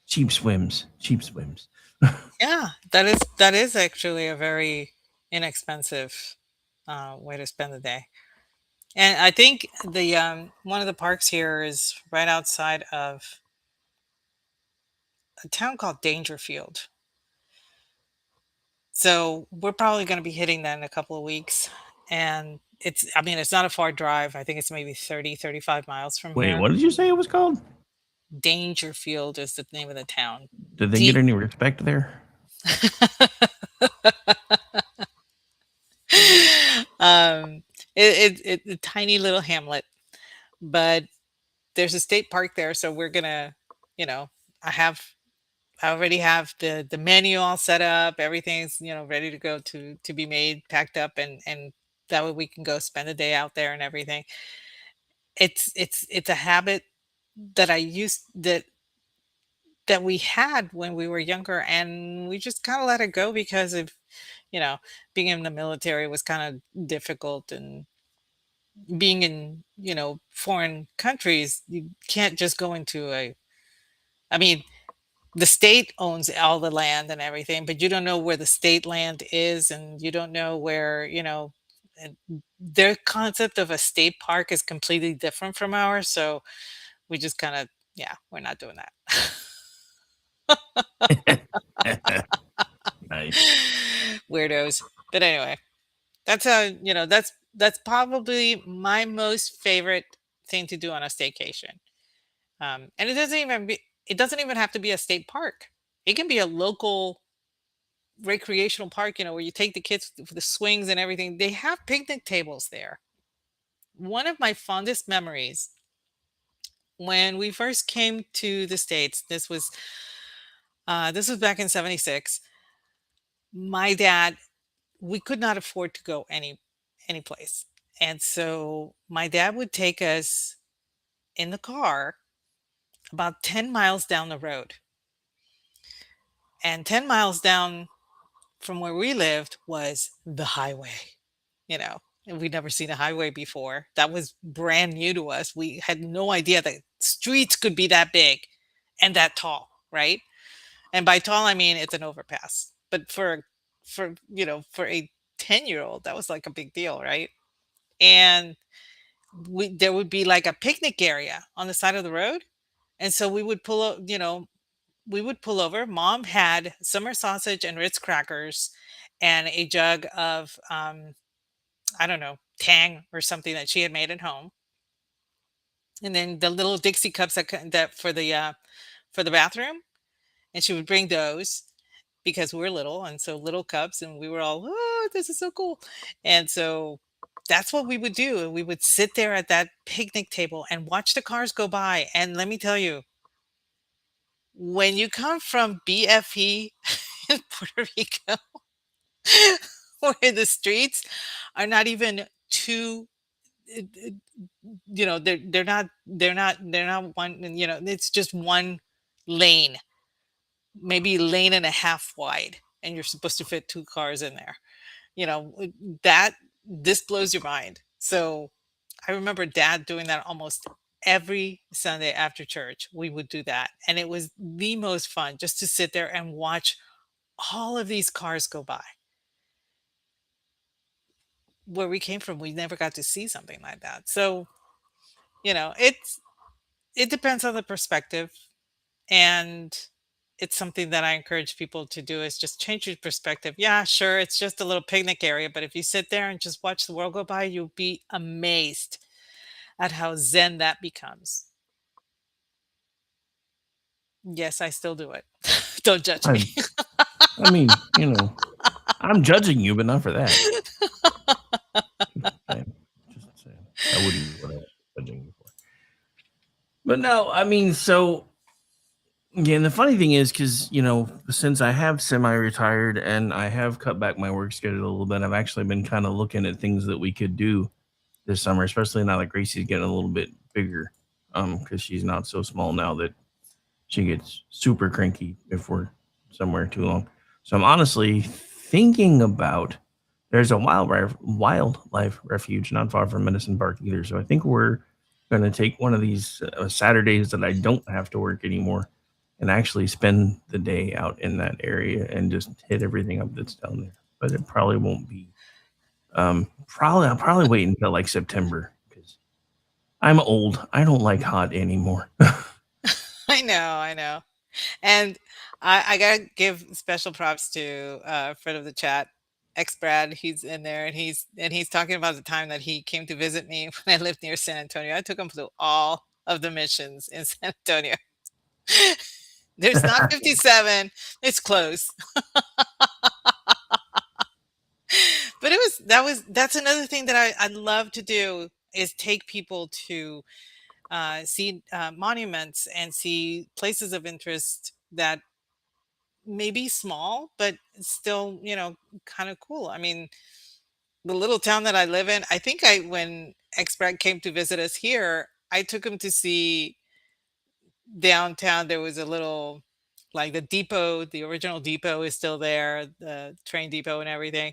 S1: cheap swims, cheap swims.
S6: Yeah, that is actually a very inexpensive way to spend the day. And I think the one of the parks here is right outside of a town called Dangerfield. So we're probably going to be hitting that in a couple of weeks. And I mean, it's not a far drive. I think it's maybe 30, 35 miles from
S1: Wait,
S6: here.
S1: what did you say it was called?
S6: Dangerfield is the name of the town.
S1: Did they get
S6: D
S1: any respect there?
S6: um, it's a tiny little hamlet, but there's a state park there, so we're gonna, you know, I have I already have the menu all set up. Everything's, ready to go to be made, packed up, and that way we can go spend a day out there and everything. It's a habit that I used that we had when we were younger, and we just kind of let it go because of, you know, being in the military was kind of difficult, and being in, foreign countries, you can't just go into a I mean, the state owns all the land and everything, but you don't know where the state land is, and you don't know where, and their concept of a state park is completely different from ours. So we just kind of, yeah, we're not doing that.
S1: Nice.
S6: Weirdos. But anyway, that's how, that's probably my most favorite thing to do on a staycation. And it doesn't even have to be a state park. It can be a local recreational park, where you take the kids for the swings and everything. They have picnic tables there. One of my fondest memories when we first came to the States, this was back in 76. My dad, we could not afford to go any place. And so my dad would take us in the car about 10 miles down the road. And 10 miles down from where we lived was the highway, and we'd never seen a highway before. That was brand new to us. We had no idea that streets could be that big and that tall, right? And by tall, I mean it's an overpass. But for a 10-year-old, that was like a big deal, right? And there would be like a picnic area on the side of the road. And so we would pull over. Mom had summer sausage and Ritz crackers and a jug of, I don't know, Tang or something that she had made at home. And then the little Dixie cups that for the bathroom, and she would bring those because we were little, and so little cups, and we were all, oh, this is so cool. And so that's what we would do. And we would sit there at that picnic table and watch the cars go by. And let me tell you, when you come from BFE in Puerto Rico, where the streets are not even two, they're not one, it's just one lane, maybe lane and a half wide, and you're supposed to fit two cars in there. That this blows your mind. So I remember dad doing that almost every Sunday after church. We would do that, and it was the most fun just to sit there and watch all of these cars go by. Where we came from, we never got to see something like that. So, it depends on the perspective, and it's something that I encourage people to do is just change your perspective. Yeah, sure, it's just a little picnic area, but if you sit there and just watch the world go by, you'll be amazed at how zen that becomes. Yes, I still do it. Don't judge me.
S1: I, I mean, I'm judging you, but not for that. Saying, just saying. I wouldn't be what I was judging you for. But no, I mean, so yeah, and the funny thing is, because since I have semi-retired and I have cut back my work schedule a little bit, I've actually been kind of looking at things that we could do this summer, especially now that Gracie's getting a little bit bigger, because she's not so small now that she gets super cranky if we're somewhere too long. So I'm honestly thinking about there's a wildlife refuge not far from Medicine Park either. So I think we're going to take one of these Saturdays that I don't have to work anymore and actually spend the day out in that area and just hit everything up that's down there. But it probably won't be. I'll probably wait until like September because I'm old. I don't like hot anymore.
S6: I know. And I gotta give special props to friend of the chat, ex Brad. He's in there, and he's talking about the time that he came to visit me when I lived near San Antonio. I took him to all of the missions in San Antonio. There's not 57. It's close. But that's another thing that I love to do is take people to see monuments and see places of interest that may be small, but still, kind of cool. I mean, the little town that I live in, I think when Expat came to visit us here, I took him to see downtown. There was a little, like the depot, the original depot is still there, the train depot and everything.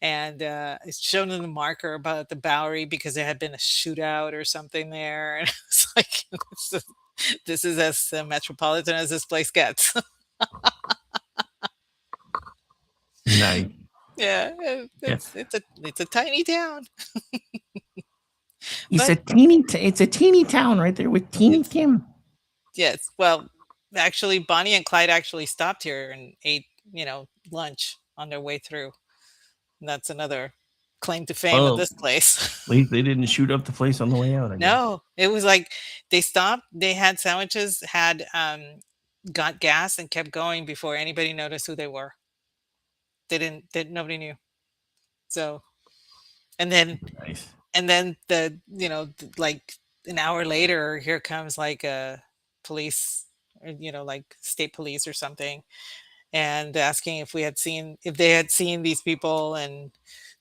S6: And it's shown in the marker about the Bowery because there had been a shootout or something there. And it's like, this is as metropolitan as this place gets.
S1: Nice.
S6: Yeah,
S1: Yeah.
S6: it's a tiny town.
S1: It's
S6: But
S1: it's a teeny town right there with Teeny
S6: it's
S1: Tim.
S6: yes, well, actually, Bonnie and Clyde actually stopped here and ate, lunch on their way through. And that's another claim to fame of
S1: Well,
S6: this place.
S1: at least they didn't shoot up the place on the way out, I guess.
S6: No, it was like they stopped, they had sandwiches, had got gas and kept going before anybody noticed who they were. Nobody knew. So, and then
S1: Nice.
S6: like an hour later, here comes like a police, or, like state police or something, and asking if they had seen these people. And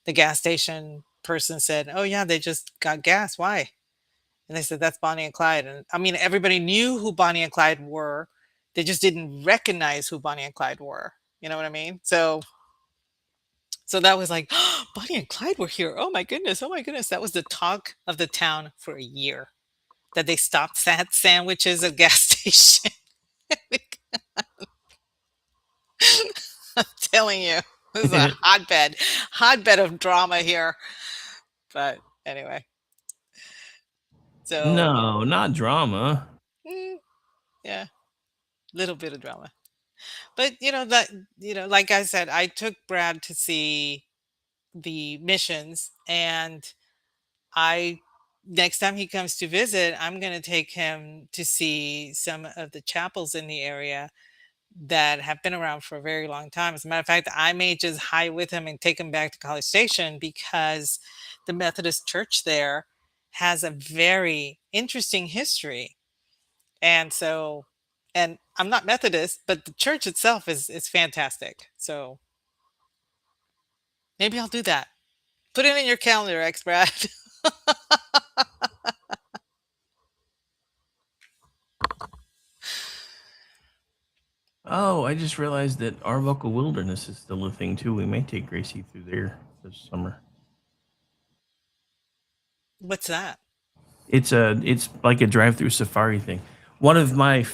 S6: the gas station person said, "Oh yeah, they just got gas. Why?" And they said, "That's Bonnie and Clyde." And I mean, everybody knew who Bonnie and Clyde were. They just didn't recognize who Bonnie and Clyde were. You know what I mean? So that was like, "Oh, Bonnie and Clyde were here. Oh my goodness. Oh my goodness." That was the talk of the town for a year, that they stopped had sandwiches at gas station. I'm telling you, this is a hotbed of drama here. But anyway, so
S1: No, not drama.
S6: mm, yeah, little bit of drama. But like I said, I took Brad to see the missions, and I next time he comes to visit, I'm going to take him to see some of the chapels in the area that have been around for a very long time. As a matter of fact, I may just hike with him and take him back to College Station, because the Methodist Church there has a very interesting history. And so, and I'm not Methodist, but the church itself is fantastic. So maybe I'll do that. Put it in your calendar, X Brad.
S1: Oh, I just realized that Arbuckle Wilderness is still a thing too. We may take Gracie through there this summer.
S6: What's that?
S1: It's like a drive-through safari thing. One of my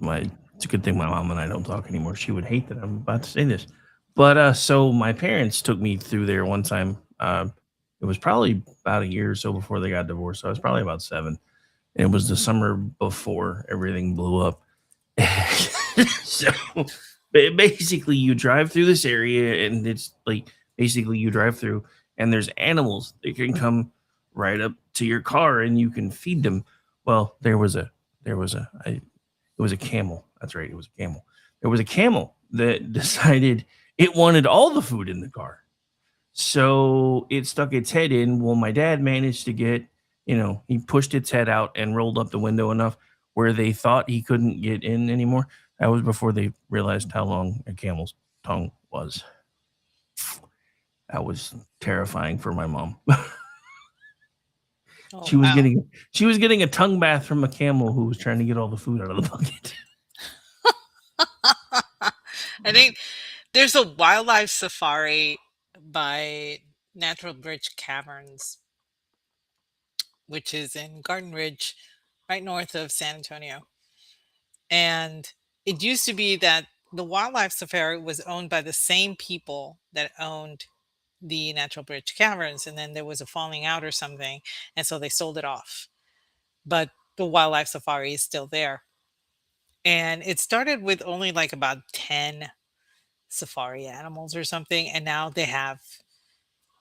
S1: it's a good thing my mom and I don't talk anymore. She would hate that I'm about to say this. But so my parents took me through there one time. It was probably about a year or so before they got divorced. So I was probably about 7. And it was the summer before everything blew up. So basically you drive through this area, and it's like basically you drive through, and there's animals that can come right up to your car and you can feed them. Well, it was a camel. That's right, it was a camel. There was a camel that decided it wanted all the food in the car. So it stuck its head in. Well, my dad managed to get, he pushed its head out and rolled up the window enough where they thought he couldn't get in anymore. That was before they realized how long a camel's tongue was. That was terrifying for my mom.
S6: Oh
S1: she was
S6: wow.
S1: getting she was getting a tongue bath from a camel who was trying to get all the food out of the bucket.
S6: I think there's a wildlife safari by Natural Bridge Caverns, which is in Garden Ridge, right north of San Antonio. And it used to be that the wildlife safari was owned by the same people that owned the Natural Bridge Caverns. And then there was a falling out or something. And so they sold it off. But the wildlife safari is still there. And it started with only like about 10 safari animals or something. And now they have,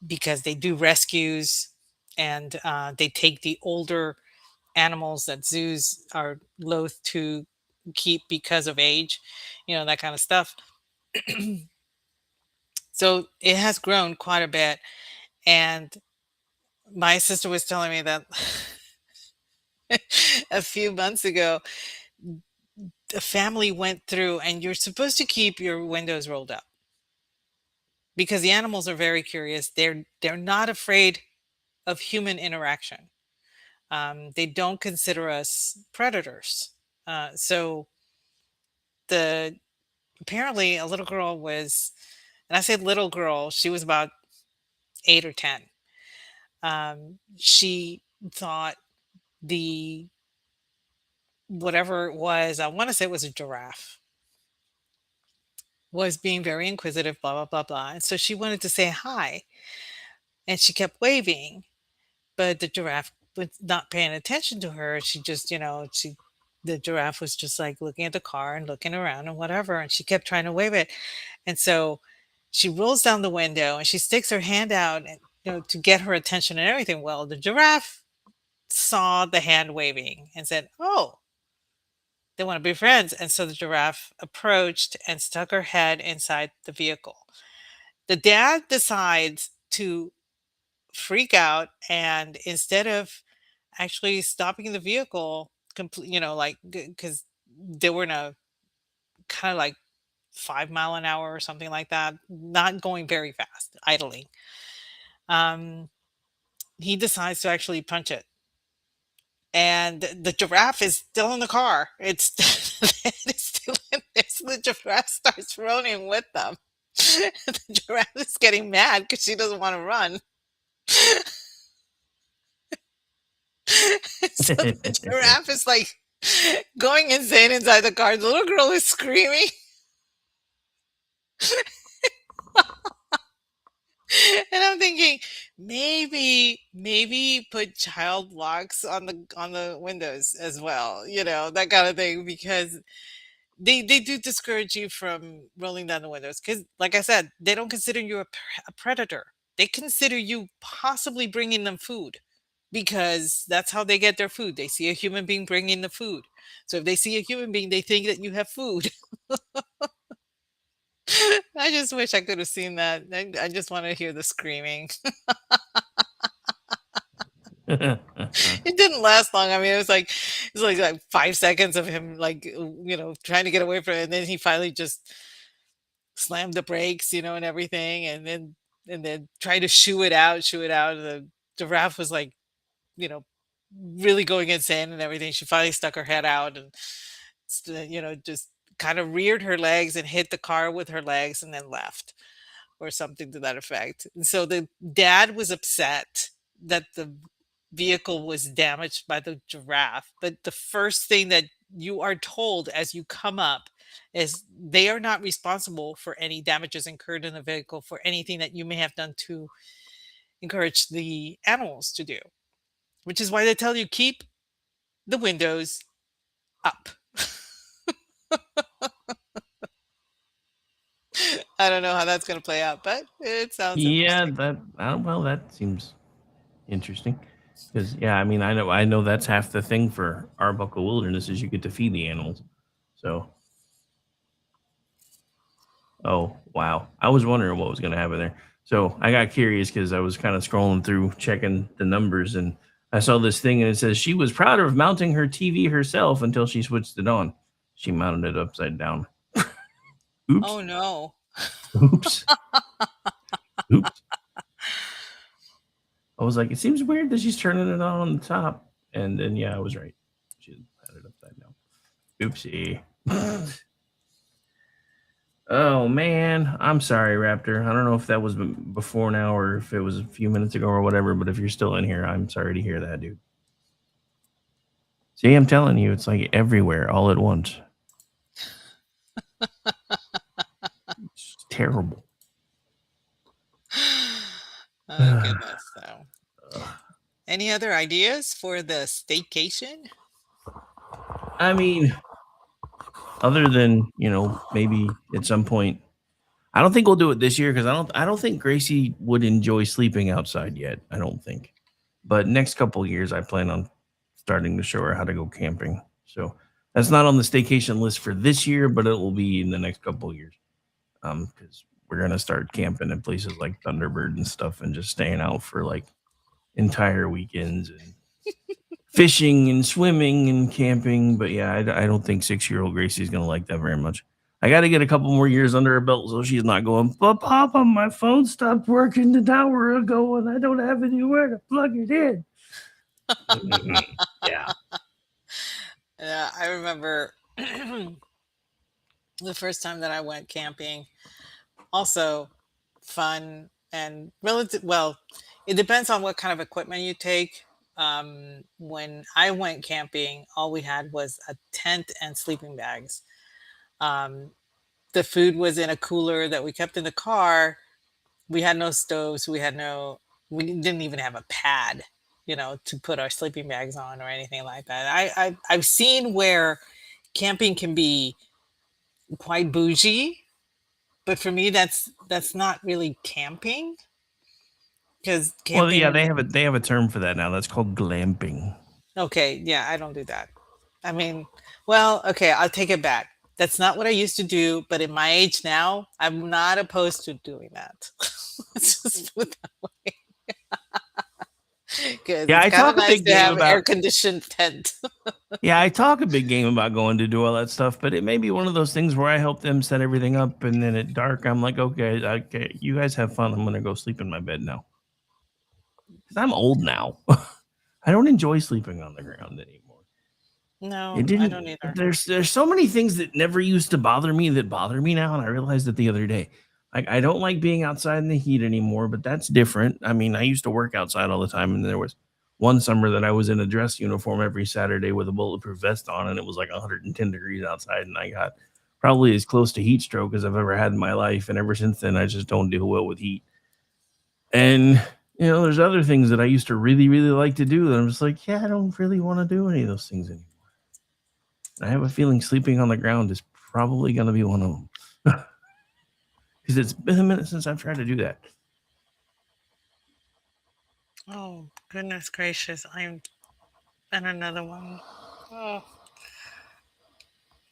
S6: because they do rescues, and they take the older animals that zoos are loath to keep because of age, that kind of stuff. So it has grown quite a bit. And my sister was telling me that a few months ago, a family went through, and you're supposed to keep your windows rolled up because the animals are very curious. They're not afraid of human interaction. They don't consider us predators. So the apparently a little girl was, and I said little girl, she was about 8 or 10. She thought the whatever it was, I want to say it was a giraffe, was being very inquisitive, blah blah blah blah. And so she wanted to say hi, and she kept waving, but the giraffe was not paying attention to her. She just, the giraffe was just like looking at the car and looking around and whatever, and she kept trying to wave it. And so she rolls down the window and she sticks her hand out, and to get her attention and everything. Well, the giraffe saw the hand waving and said, "Oh, they want to be friends." And so the giraffe approached and stuck her head inside the vehicle. The dad decides to freak out, and instead of actually stopping the vehicle complete, like, because they were in a kind of like 5 mile an hour or something like that, not going very fast, idling. um he decides to actually punch it, and the giraffe is still in the car. It's it's still in there, so the giraffe starts running with them. The giraffe is getting mad because she doesn't want to run. So the giraffe is like going insane inside the car. The little girl is screaming. And I'm thinking, maybe put child locks on the windows as well, that kind of thing, because they do discourage you from rolling down the windows, because, like I said, they don't consider you a predator. They consider you possibly bringing them food, because that's how they get their food. They see a human being bringing the food. So if they see a human being, they think that you have food. I just wish I could have seen that. I just want to hear the screaming. It didn't last long. I mean, it was like 5 seconds of him, like, trying to get away from it, and then he finally just slammed the brakes, and everything, and then tried to shoo it out. And the giraffe was like, you know, really going insane and everything. She finally stuck her head out and, just kind of reared her legs and hit the car with her legs and then left, or something to that effect. And so the dad was upset that the vehicle was damaged by the giraffe. But the first thing that you are told as you come up is they are not responsible for any damages incurred in the vehicle for anything that you may have done to encourage the animals to do, which is why they tell you keep the windows up. I don't know how that's going to play out, but it sounds
S1: Yeah,
S6: interesting.
S1: well, that seems interesting. Because yeah, I mean, I know that's half the thing for Arbuckle Wilderness is you get to feed the animals. So, oh wow, I was wondering what was going to happen there. So I got curious because I was kind of scrolling through checking the numbers, and I saw this thing and it says she was proud of mounting her TV herself until she switched it on. She mounted it upside down. Oops,
S6: Oh no.
S1: oops, oops. I was like, it seems weird that she's turning it on the top. And then, yeah, I was right. She had it upside down. Oopsie. Oh, man. I'm sorry, Raptor. I don't know if that was before now or if it was a few minutes ago or whatever, but if you're still in here, I'm sorry to hear that, dude. See, I'm telling you, it's like everywhere all at once. It's terrible.
S6: Oh goodness. So, any other ideas for the staycation?
S1: I mean, other than, maybe at some point, I don't think we'll do it this year because I don't think Gracie would enjoy sleeping outside yet. I don't think. But next couple of years, I plan on starting to show her how to go camping. So That's not on the staycation list for this year, but it will be in the next couple of years. Because we're gonna start camping in places like Thunderbird and stuff, and just staying out for like entire weekends and fishing and swimming and camping. But yeah, I don't think 6-year-old Gracie's gonna like that very much. I got to get a couple more years under her belt so she's not going, but Papa, my phone stopped working an hour ago and I don't have anywhere to plug it in. Yeah.
S6: Yeah, I remember the first time that I went camping. Also fun and relative. Well, it depends on what kind of equipment you take. When I went camping, all we had was a tent and sleeping bags. Um, the food was in a cooler that we kept in the car. We had no stoves. We didn't even have a pad, to put our sleeping bags on or anything like that. I've seen where camping can be quite bougie, but for me, that's not really camping because
S1: Well, yeah,
S6: camping.
S1: they have a term for that now. That's called glamping.
S6: Okay, yeah, I don't do that. I mean, well, okay, I'll take it back. That's not what I used to do, but in my age now, I'm not opposed to doing that. Let's just put it that way, because
S1: Yeah,
S6: it's
S1: I
S6: kind of
S1: talk a
S6: nice
S1: big
S6: to
S1: game
S6: have an
S1: about
S6: air conditioned tent.
S1: Yeah, I talk a big game about going to do all that stuff, but it may be one of those things where I help them set everything up, and then at dark, I'm like, okay, you guys have fun. I'm gonna go sleep in my bed now because I'm old now. I don't enjoy sleeping on the ground anymore. It
S6: No, I
S1: didn't.
S6: don't either.
S1: There's so many things that never used to bother me that bother me now, and I realized it the other day. Like I don't like being outside in the heat anymore, but that's different. I mean, I used to work outside all the time, and there was one summer that I was in a dress uniform every Saturday with a bulletproof vest on, and it was like 110 degrees outside, and I got probably as close to heat stroke as I've ever had in my life. And ever since then, I just don't do well with heat. And there's other things that I used to really, really like to do that I'm just like, yeah, I don't really want to do any of those things anymore. I have a feeling sleeping on the ground is probably going to be one of them because it's been a minute since I've tried to do that.
S6: Oh, goodness gracious. I'm and another one. Oh,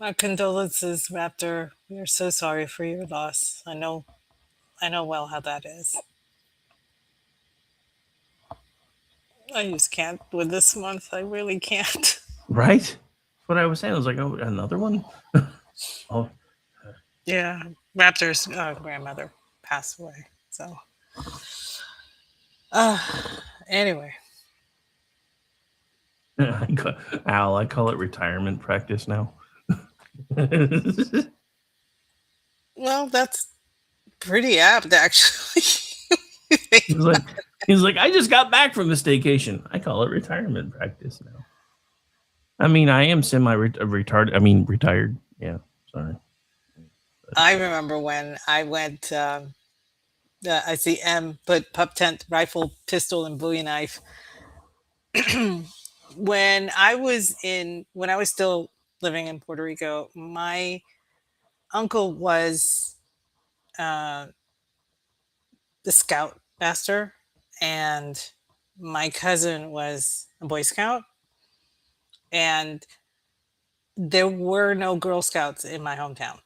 S6: my condolences, Raptor. We are so sorry for your loss. I know well how that is. I just can't with this month. I really can't.
S1: Right? That's what I was saying. I was like, oh, another one? Oh,
S6: Yeah, Raptor's grandmother passed away. So, uh, anyway,
S1: Al, I call it retirement practice now.
S6: well, that's pretty apt, actually.
S1: He's like, he's like, I just got back from the staycation. I call it retirement practice now. I mean, I am semi-retarded. I mean, retired. Yeah, sorry.
S6: I remember when I went. I see M put pup tent, rifle, pistol, and Bowie knife. When I was still living in Puerto Rico, my uncle was uh, the scout master, and my cousin was a Boy Scout, and there were no Girl Scouts in my hometown.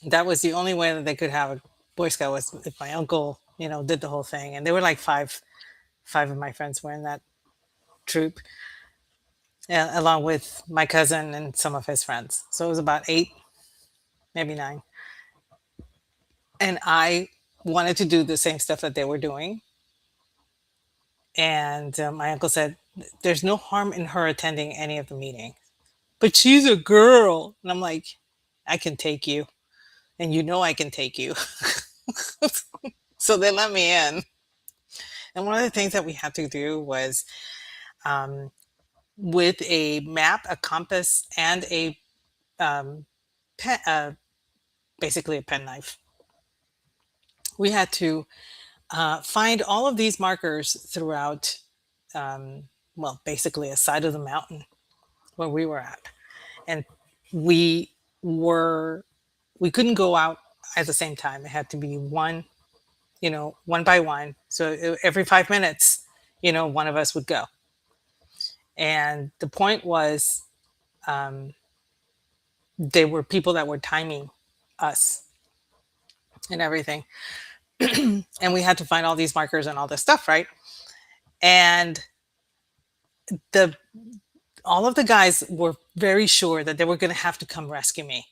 S6: That was the only way that they could have a Boy Scout was if my uncle, did the whole thing. And there were like five of my friends were in that troop, along with my cousin and some of his friends. So it was about eight, maybe nine. And I wanted to do the same stuff that they were doing. And my uncle said, "There's no harm in her attending any of the meetings, but she's a girl." And I'm like, "I can take you, and I can take you." So they let me in. And one of the things that we had to do was, um, with a map, a compass, and a pen, basically a penknife, we had to find all of these markers throughout, um, well, basically a side of the mountain where we were at. And we were, we couldn't go out at the same time. It had to be one by one. So every 5 minutes, one of us would go. And the point was um, they were people that were timing us and everything. And we had to find all these markers and all this stuff, right? And the all of the guys were very sure that they were going to have to come rescue me.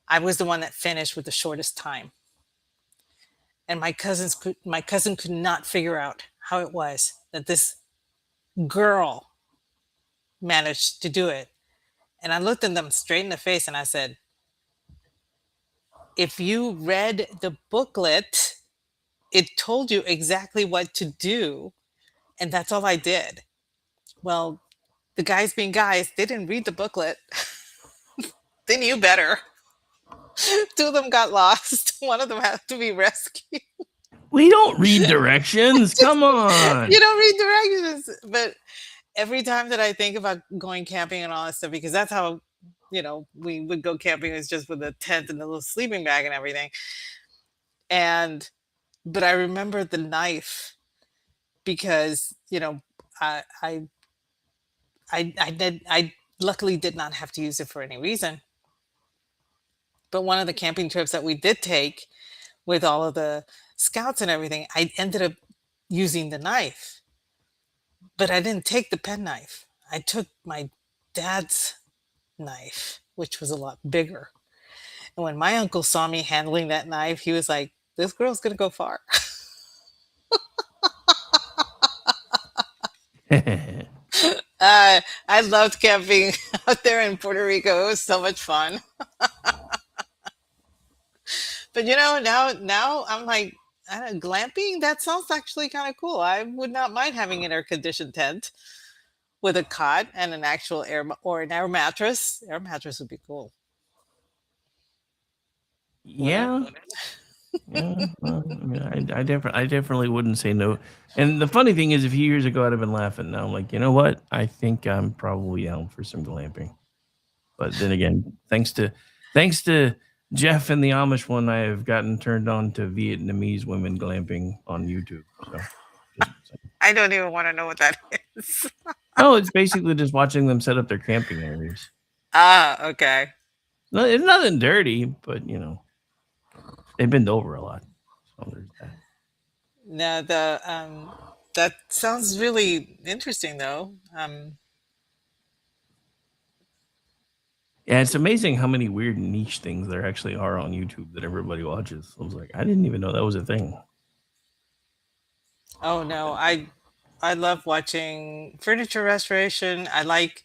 S6: I was the one that finished with the shortest time. And my cousin could not figure out how it was that this girl managed to do it. And I looked at them straight in the face and I said, if you read the booklet, it told you exactly what to do. And that's all I did. Well, the guys being guys, they didn't read the booklet. They knew better. Two of them got lost. One of them had to be rescued.
S1: We don't read directions. Come on.
S6: You don't read directions. But every time that I think about going camping and all that stuff, because that's how, we would go camping, is just with a tent and a little sleeping bag and everything. And, but I remember the knife because, I, I, I luckily did not have to use it for any reason. But one of the camping trips that we did take with all of the scouts and everything, I ended up using the knife, but I didn't take the penknife. I took my dad's knife, which was a lot bigger. And when my uncle saw me handling that knife, he was like, this girl's going to go far. I loved camping out there in Puerto Rico. It was so much fun. But now I'm like, I don't know, glamping. That sounds actually kind of cool. I would not mind having an air conditioned tent with a cot and an actual or an air mattress. Air mattress would be cool, wouldn't
S1: Yeah. Yeah, well, I definitely wouldn't say no. And the funny thing is, a few years ago, I'd have been laughing. Now I'm like, you know what? I think I'm probably down for some glamping. But then again, thanks to Jeff and the Amish one, I have gotten turned on to Vietnamese women glamping on YouTube. So, just saying.
S6: I don't even want to know what that is.
S1: Oh, it's basically just watching them set up their camping areas.
S6: Ah, okay.
S1: No, it's nothing dirty, but they bend over a lot. So there's that.
S6: No, the that sounds really interesting though.
S1: Yeah, it's amazing how many weird niche things there actually are on YouTube that everybody watches. I was like, I didn't even know that was a thing.
S6: Oh no, I love watching furniture restoration. I like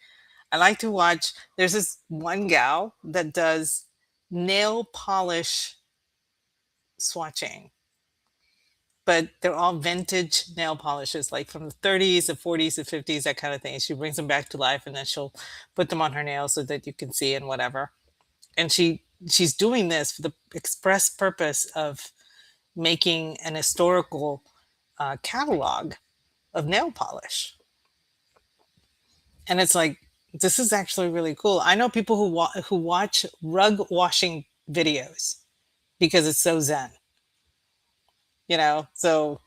S6: to watch. There's this one gal that does nail polish swatching, but they're all vintage nail polishes, like from the 30s, the 40s, the 50s, that kind of thing. She brings them back to life, and then she'll put them on her nails so that you can see and whatever. And she's doing this for the express purpose of making an historical catalog of nail polish. And it's like, this is actually really cool. I know people who watch rug washing videos because it's so zen, So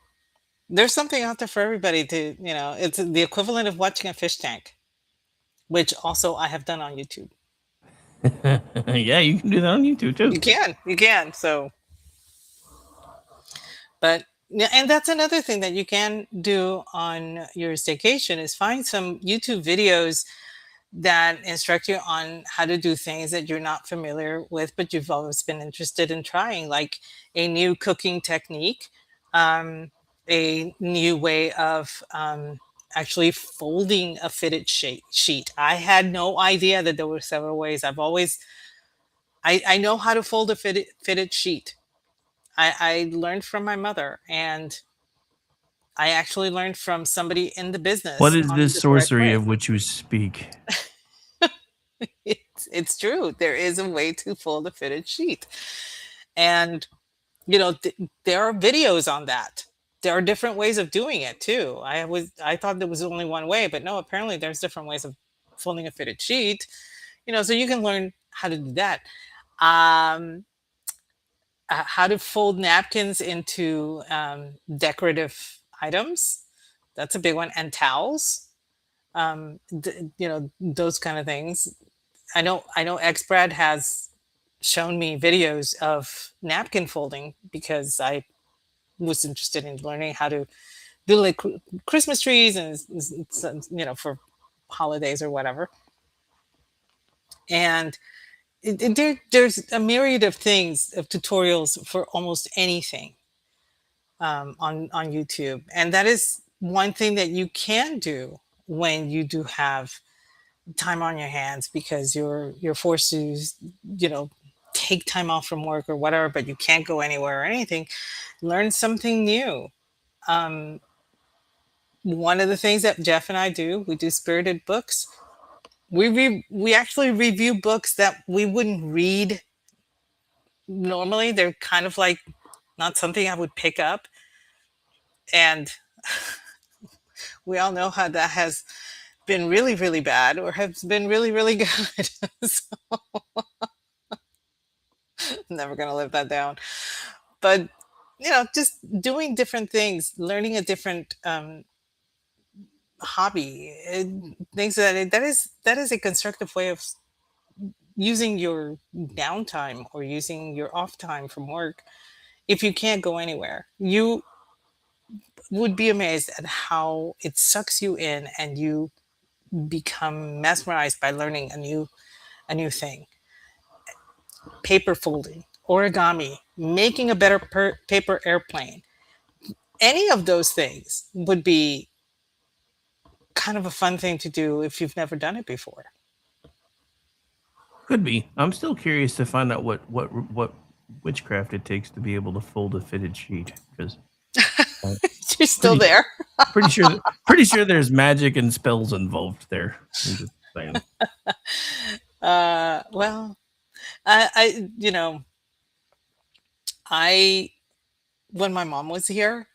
S6: there's something out there for everybody to, it's the equivalent of watching a fish tank, which also I have done on YouTube.
S1: Yeah, you can do that on YouTube too.
S6: You can. So, but yeah, and that's another thing that you can do on your staycation is find some YouTube videos that instruct you on how to do things that you're not familiar with, but you've always been interested in trying, like a new cooking technique, a new way of actually folding a fitted sheet. I had no idea that there were several ways. I know how to fold a fitted sheet. I learned from my mother, and I actually learned from somebody in the
S1: What
S6: business
S1: is
S6: on
S1: this
S6: the correct
S1: sorcery
S6: way.
S1: of which you speak?
S6: It's true. There is a way to fold a fitted sheet. And, there are videos on that. There are different ways of doing it too. I thought there was only one way, but no, apparently there's different ways of folding a fitted sheet, so you can learn how to do that. Um, how to fold napkins into decorative items. That's a big one. And towels. those kind of things. I know X Brad has shown me videos of napkin folding because I was interested in learning how to do like Christmas trees and for holidays or whatever. And there's a myriad of things, of tutorials for almost anything, on YouTube, and that is one thing that you can do when you do have time on your hands because you're forced to you know take time off from work or whatever, but you can't go anywhere or anything. Learn something new. um, One of the things that Jeff and I do, we do spirited books. We actually review books that we wouldn't read normally. They're kind of like not something I would pick up, and we all know how that has been really, really bad or has been really, really good. So I'm never gonna live that down. But just doing different things, learning a different hobby, things that is a constructive way of using your downtime or using your off time from work. If you can't go anywhere, you would be amazed at how it sucks you in and you become mesmerized by learning a new thing. Paper folding, origami, making a better paper airplane. Any of those things would be kind of a fun thing to do if you've never done it before.
S1: Could be. I'm still curious to find out what witchcraft it takes to be able to fold a fitted sheet because
S6: You're still
S1: pretty
S6: there.
S1: pretty sure there's magic and spells involved there. I'm just saying.
S6: Well, I when my mom was here,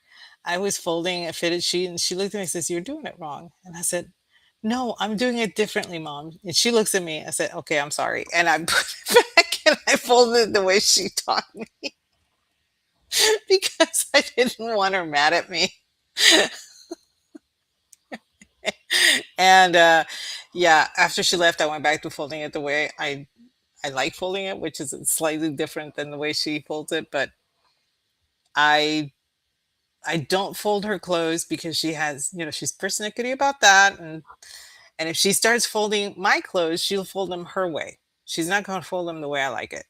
S6: I was folding a fitted sheet and she looked at me and says, "You're doing it wrong." And I said, "No, I'm doing it differently, Mom." And she looks at me. I said, "Okay, I'm sorry." And I put it back and I folded it the way she taught me because I didn't want her mad at me. And yeah, after she left, I went back to folding it the way I like folding it, which is slightly different than the way she folds it. But I I don't fold her clothes because she's persnickety about that, and if she starts folding my clothes, she'll fold them her way. She's not going to fold them the way I like it.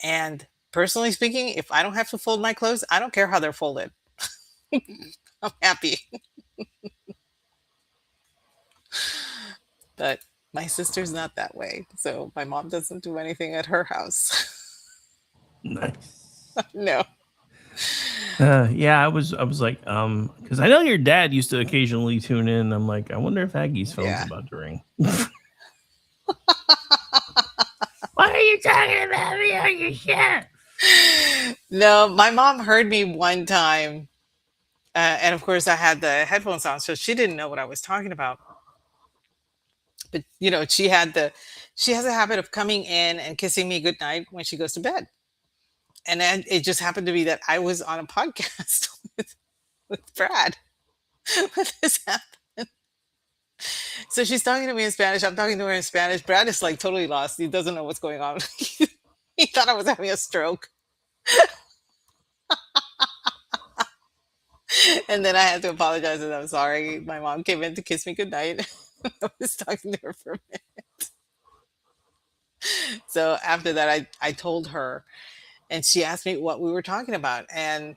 S6: And personally speaking, if I don't have to fold my clothes, I don't care how they're folded. I'm happy. But my sister's not that way. So my mom doesn't do anything at her house.
S1: Nice.
S6: No.
S1: Yeah, I was like, because I know your dad used to occasionally tune in. I'm like, I wonder if Aggie's phone's
S6: Yeah.
S1: about to ring. Why are you talking about me on your show?
S6: No, my mom heard me one time. And of course, I had the headphones on, so she didn't know what I was talking about. But she has a habit of coming in and kissing me goodnight when she goes to bed. And then it just happened to be that I was on a podcast with Brad when this happened. So she's talking to me in Spanish. I'm talking to her in Spanish. Brad is like totally lost. He doesn't know what's going on. He thought I was having a stroke. And then I had to apologize and I'm sorry. My mom came in to kiss me goodnight. I was talking to her for a minute. So after that, I told her, and she asked me what we were talking about. And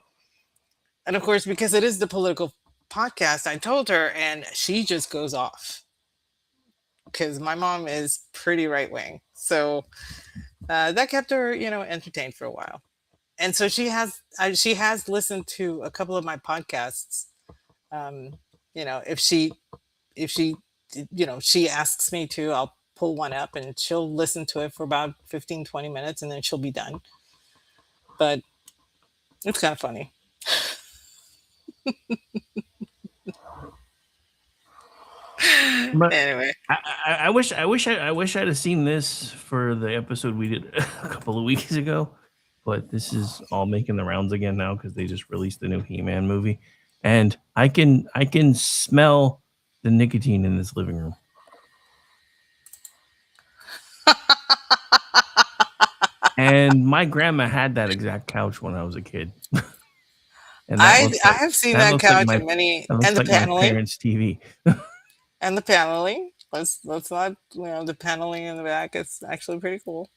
S6: of course, because it is the political podcast, I told her, and she just goes off because my mom is pretty right wing. So that kept her, entertained for a while. And so she has listened to a couple of my podcasts. Um, if she she asks me to, I'll pull one up and she'll listen to it for about 15-20 minutes and then she'll be done. But it's kind of funny.
S1: But
S6: Anyway.
S1: I wish I'd have seen this for the episode we did a couple of weeks ago. But this is all making the rounds again now because they just released the new He-Man movie, and I can smell the nicotine in this living room. And my grandma had that exact couch when I was a kid. And
S6: I have seen
S1: that
S6: that
S1: looks like
S6: couch
S1: my
S6: in many,
S1: that
S6: and
S1: looks
S6: the
S1: like my
S6: paneling,
S1: parents' TV.
S6: and the paneling. Let's not, the paneling in the back is actually pretty cool.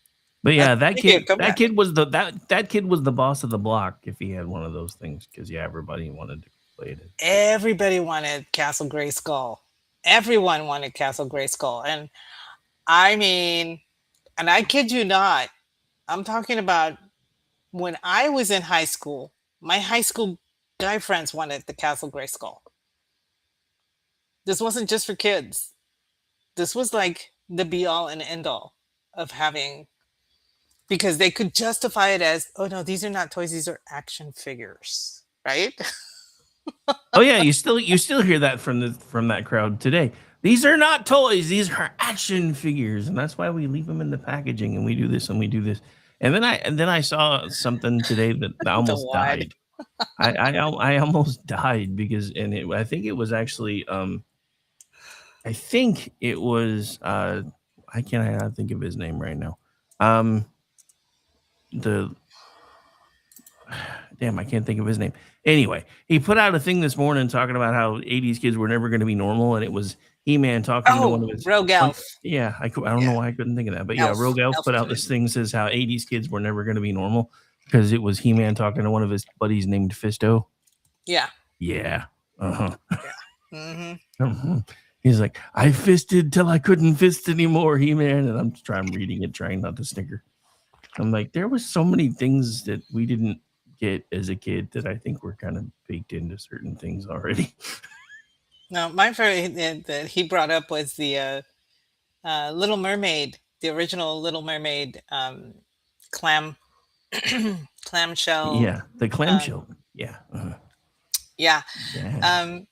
S1: But
S6: That's
S1: yeah,
S6: pretty good
S1: that
S6: comeback.
S1: kid was that kid was the boss of the block if he had one of those things because yeah, everybody wanted to play it.
S6: Everybody wanted Castle Grayskull. Everyone wanted Castle Grayskull, and I mean, and I kid you not, I'm talking about when I was in high school. My high school guy friends wanted the Castle Grayskull. This wasn't just for kids. This was like the be all and end all of having, because they could justify it as, oh no, these are not toys, these are action figures, right?
S1: Oh yeah, you still hear that from that crowd today. These are not toys; these are action figures, and that's why we leave them in the packaging and we do this and we do this. And then I saw something today that I
S6: The
S1: almost
S6: wad.
S1: died. I almost died because I think it was actually I think it was I cannot think of his name right now. Um the damn, I can't think of his name. Anyway, he put out a thing this morning talking about how 80s kids were never going to be normal, and it was He-Man talking to one
S6: Oh,
S1: of his
S6: Rogue
S1: one.
S6: Elf.
S1: Yeah, I don't know
S6: Yeah,
S1: why I couldn't think of that, but yeah,
S6: Elf.
S1: Rogue Elf
S6: Elf
S1: put
S6: was
S1: out
S6: right.
S1: this thing says how 80s kids were never going to be normal because it was He-Man talking to one of his buddies named Fisto.
S6: Yeah,
S1: Yeah. Uh-huh.
S6: yeah. Hmm.
S1: Mhm. He's like, I fisted till I couldn't fist anymore, He-Man, and I'm reading it, trying not to snicker. I'm like, there was so many things that we didn't get as a kid that I think we're kind of baked into certain things already.
S6: No, my favorite that he brought up was the Little Mermaid, the original Little Mermaid, clam clamshell.
S1: Yeah, the
S6: Um,
S1: clamshell. Yeah,
S6: yeah,
S1: yeah.
S6: um,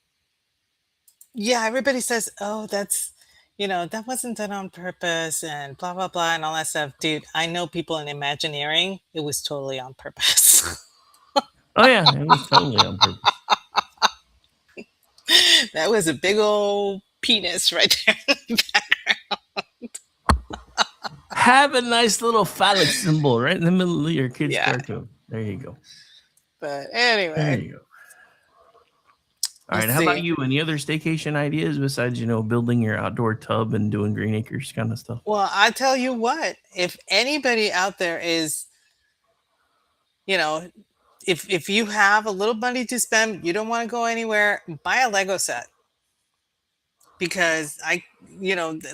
S6: yeah. Everybody says, "Oh, that's, that wasn't done on purpose," and blah blah blah, and all that stuff. Dude, I know people in Imagineering. It was totally on purpose.
S1: Oh yeah, it was totally on purpose.
S6: That was a big old penis right there.
S1: Have a nice little phallic symbol right in the middle of your kid's
S6: Yeah,
S1: cartoon. There you go.
S6: but
S1: There
S6: anyway,
S1: you go. All right.
S6: let's
S1: How about
S6: see.
S1: you? Any other staycation ideas besides building your outdoor tub and doing green acres kind of stuff?
S6: Well, I tell you what, if anybody out there is, you know, if you have a little money to spend, you don't want to go anywhere, buy a Lego set. Because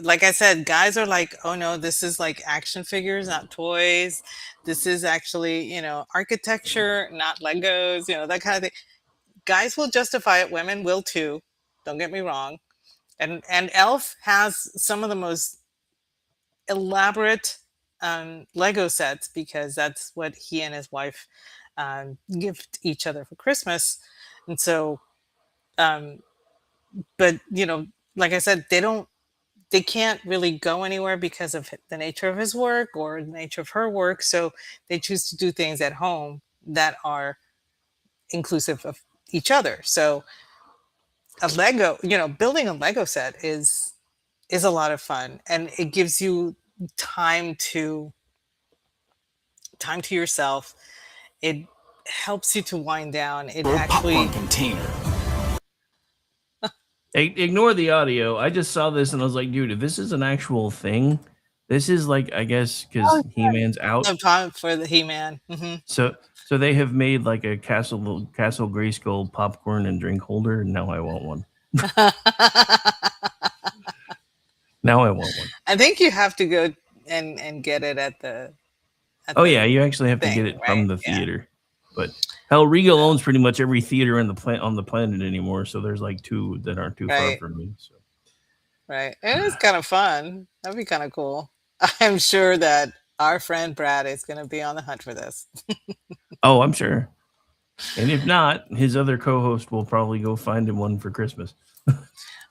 S6: like I said, guys are like, oh no, this is like action figures, not toys. This is actually, architecture, not Legos, that kind of thing. Guys will justify it, women will too. Don't get me wrong. And Elf has some of the most elaborate Lego sets because that's what he and his wife gift each other for Christmas. And so, um, but like I said, they can't really go anywhere because of the nature of his work or the nature of her work. So they choose to do things at home that are inclusive of each other. So a Lego, building a Lego set is a lot of fun, and it gives you time to time to yourself. It helps you to wind down. It actually,
S1: Ignore the audio. I just saw this and I was like, dude, if this is an actual thing, this is like, I guess, because
S6: oh,
S1: He-Man's out.
S6: no time for the He-Man. Hmm.
S1: So they have made like a Castle Grayskull popcorn and drink holder, and now I want one. Now I want one.
S6: I think you have to go and get it at
S1: Oh
S6: the
S1: yeah, you actually have to
S6: thing,
S1: get it
S6: right?
S1: from the
S6: Yeah,
S1: theater. But hell, Regal owns pretty much every theater in on the planet anymore. So there's like two that aren't too far
S6: right,
S1: from me. So
S6: right. And it's kind of fun. That'd be kind of cool. I'm sure that our friend Brad is going to be on the hunt for this.
S1: oh, I'm sure. And if not, his other co-host will probably go find him one for Christmas.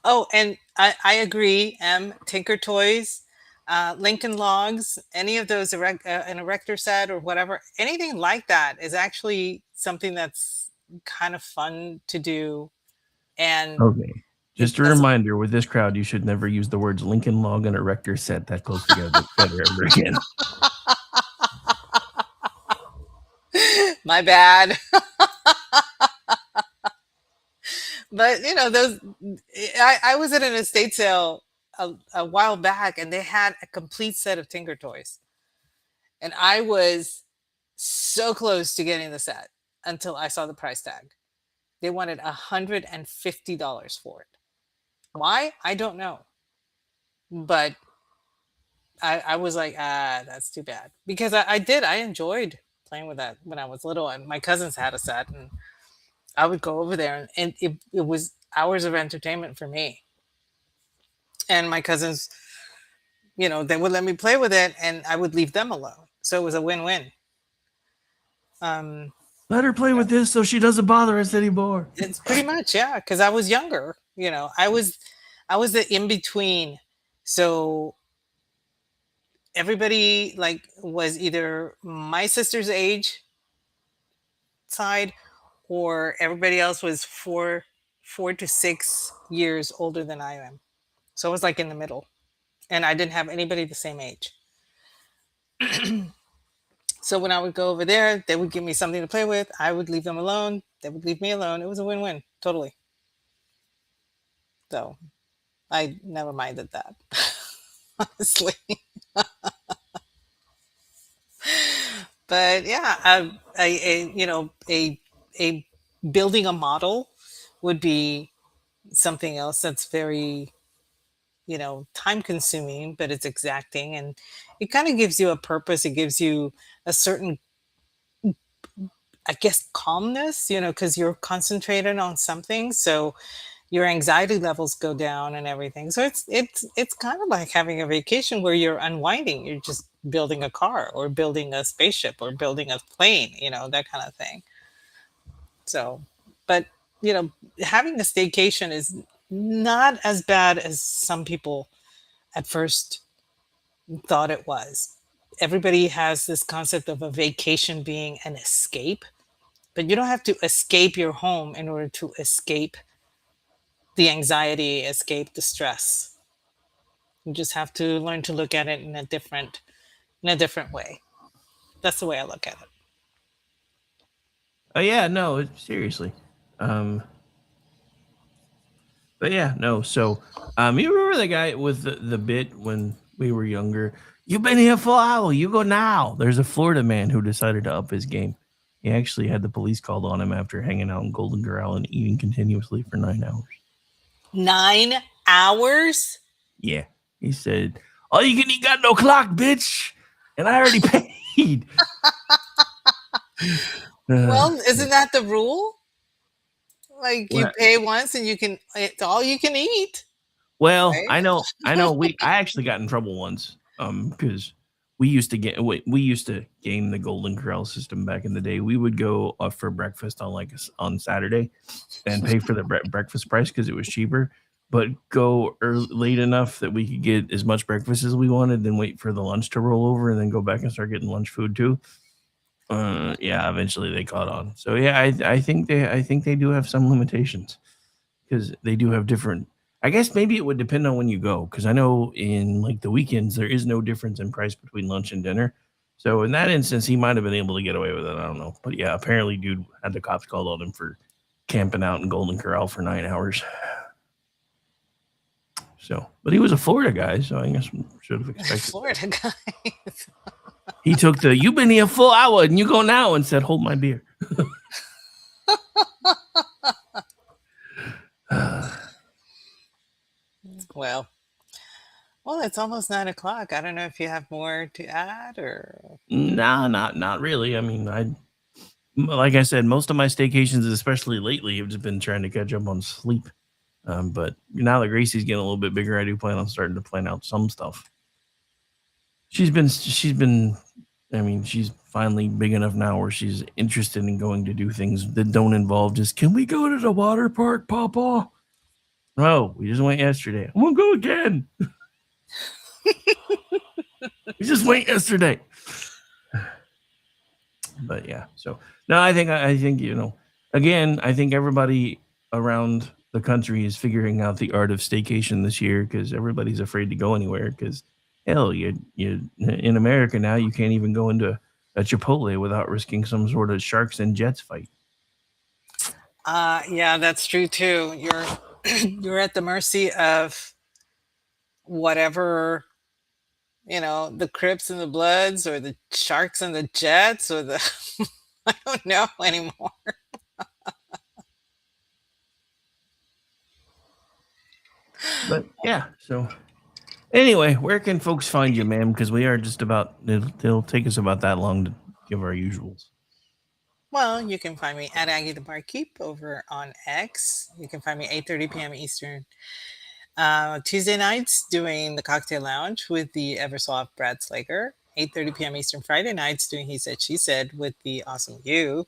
S6: Oh, and I agree. Tinker Toys, Lincoln Logs, any of those an erector set or whatever, anything like that is actually something that's kind of fun to do. And
S1: Okay. Just a reminder, with this crowd, you should never use the words Lincoln Log and erector set that close together ever again.
S6: My bad. But those I was at an estate sale a while back, and they had a complete set of Tinker Toys, and I was so close to getting the set until I saw the price tag. They wanted $150 for it. Why? I don't know. But I was like, that's too bad. Because I enjoyed playing with that when I was little, and my cousins had a set, and I would go over there, and it was hours of entertainment for me. And my cousins, they would let me play with it, and I would leave them alone. So it was a win-win.
S1: Let her play with this so she doesn't bother us anymore.
S6: It's pretty much, yeah, because I was younger. I was the in between. So everybody was either my sister's age side, or everybody else was 4 to 6 years older than I am. So I was in the middle, and I didn't have anybody the same age. So when I would go over there, they would give me something to play with. I would leave them alone. They would leave me alone. It was a win-win, totally. So I never minded that, honestly. But yeah, a building a model would be something else that's very time consuming, but it's exacting, and it kind of gives you a purpose. It gives you a certain, I guess, calmness, because you're concentrated on something, so your anxiety levels go down and everything. So it's kind of like having a vacation where you're unwinding. You're just building a car, or building a spaceship, or building a plane, that kind of thing. So, but having a staycation is not as bad as some people at first thought it was. Everybody has this concept of a vacation being an escape, but you don't have to escape your home in order to escape the anxiety, escape the stress. You just have to learn to look at it in a different way. That's the way I look at it.
S1: Oh yeah, no, seriously. But yeah, no. So, you remember the guy with the bit when we were younger? You've been here for an hour. You go now. There's a Florida man who decided to up his game. He actually had the police called on him after hanging out in Golden Corral and eating continuously for 9 hours.
S6: 9 hours?
S1: Yeah. He said, "All you can eat got no clock, bitch. And I already paid."
S6: Well, isn't that the rule? You
S1: What?
S6: pay once, and it's all you can eat.
S1: Well,
S6: Right?
S1: I know. I actually got in trouble once, because we used to game the Golden Corral system back in the day. We would go for breakfast on Saturday, and pay for the breakfast price because it was cheaper, but go late enough that we could get as much breakfast as we wanted, then wait for the lunch to roll over, and then go back and start getting lunch food too. Yeah, eventually they caught on. So yeah, I think they do have some limitations, because they do have different. I guess maybe it would depend on when you go, because I know in the weekends there is no difference in price between lunch and dinner. So in that instance, he might have been able to get away with it. I don't know, but yeah, apparently, dude had the cops called on him for camping out in Golden Corral for 9 hours. So, but he was a Florida guy, so I guess we should have expected.
S6: Florida guys.
S1: He took the "you've been here a full hour and you go now" and said, "Hold my beer."
S6: Well, it's almost 9 o'clock. I don't know if you have more to add, or.
S1: Nah, not really. I mean, like I said, most of my staycations, especially lately, have just been trying to catch up on sleep. But now that Gracie's getting a little bit bigger, I do plan on starting to plan out some stuff. She's been. I mean, she's finally big enough now where she's interested in going to do things that don't involve just, "Can we go to the water park, Papa?" No, we just went yesterday. I'm gonna go again. We just went yesterday. But yeah, so no, I think again, I think everybody around the country is figuring out the art of staycation this year because everybody's afraid to go anywhere. Because hell, you in America now you can't even go into a Chipotle without risking some sort of sharks and jets fight.
S6: Yeah, that's true too. You're you're at the mercy of whatever, the Crips and the Bloods or the Sharks and the Jets or the I don't know anymore.
S1: But yeah, so anyway, where can folks find you, ma'am? Because we are just about it'll take us about that long to give our usuals.
S6: Well, you can find me at Aggie the Barkeep over on X. You can find me 8:30 p.m. Eastern. Tuesday nights doing the Cocktail Lounge with the ever soft Brad Slager. 8:30 p.m. Eastern. Friday nights doing He Said She Said with the awesome You.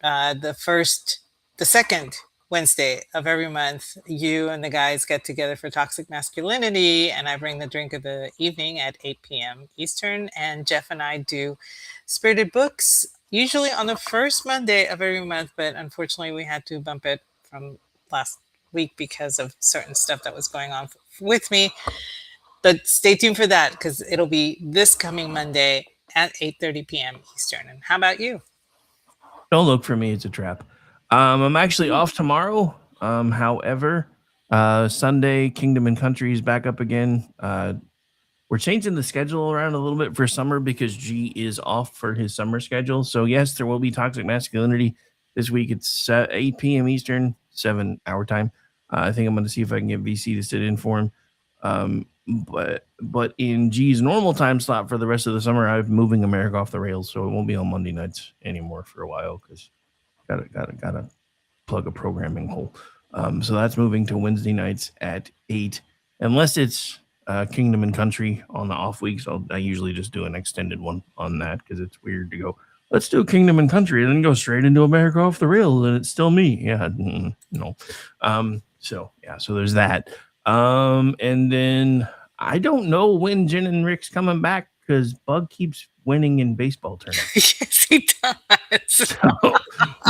S6: The first, the second Wednesday of every month, you and the guys get together for Toxic Masculinity, and I bring the drink of the evening at 8 p.m. Eastern. And Jeff and I do Spirited Books, usually on the first Monday of every month, but unfortunately we had to bump it from last week because of certain stuff that was going on with me. But stay tuned for that because it'll be this coming Monday at 8:30 p.m. Eastern. And how about you?
S1: Don't look for me; it's a trap. I'm actually off tomorrow. However, Sunday Kingdom and Country is back up again. We're changing the schedule around a little bit for summer because G is off for his summer schedule. So yes, there will be Toxic Masculinity this week. It's 8 p.m. Eastern, 7 hour time. I think I'm going to see if I can get VC to sit in for him. But in G's normal time slot for the rest of the summer, I'm moving America Off the Rails, so it won't be on Monday nights anymore for a while because gotta plug a programming hole. So that's moving to Wednesday nights at 8, unless it's Kingdom and Country on the off weeks. I usually just do an extended one on that because it's weird to go, let's do Kingdom and Country and then go straight into America Off the Rails and it's still me. Yeah, no. So there's that. And then I don't know when Jen and Rick's coming back because Bug keeps winning in baseball tournaments.
S6: Yes, he does.
S1: So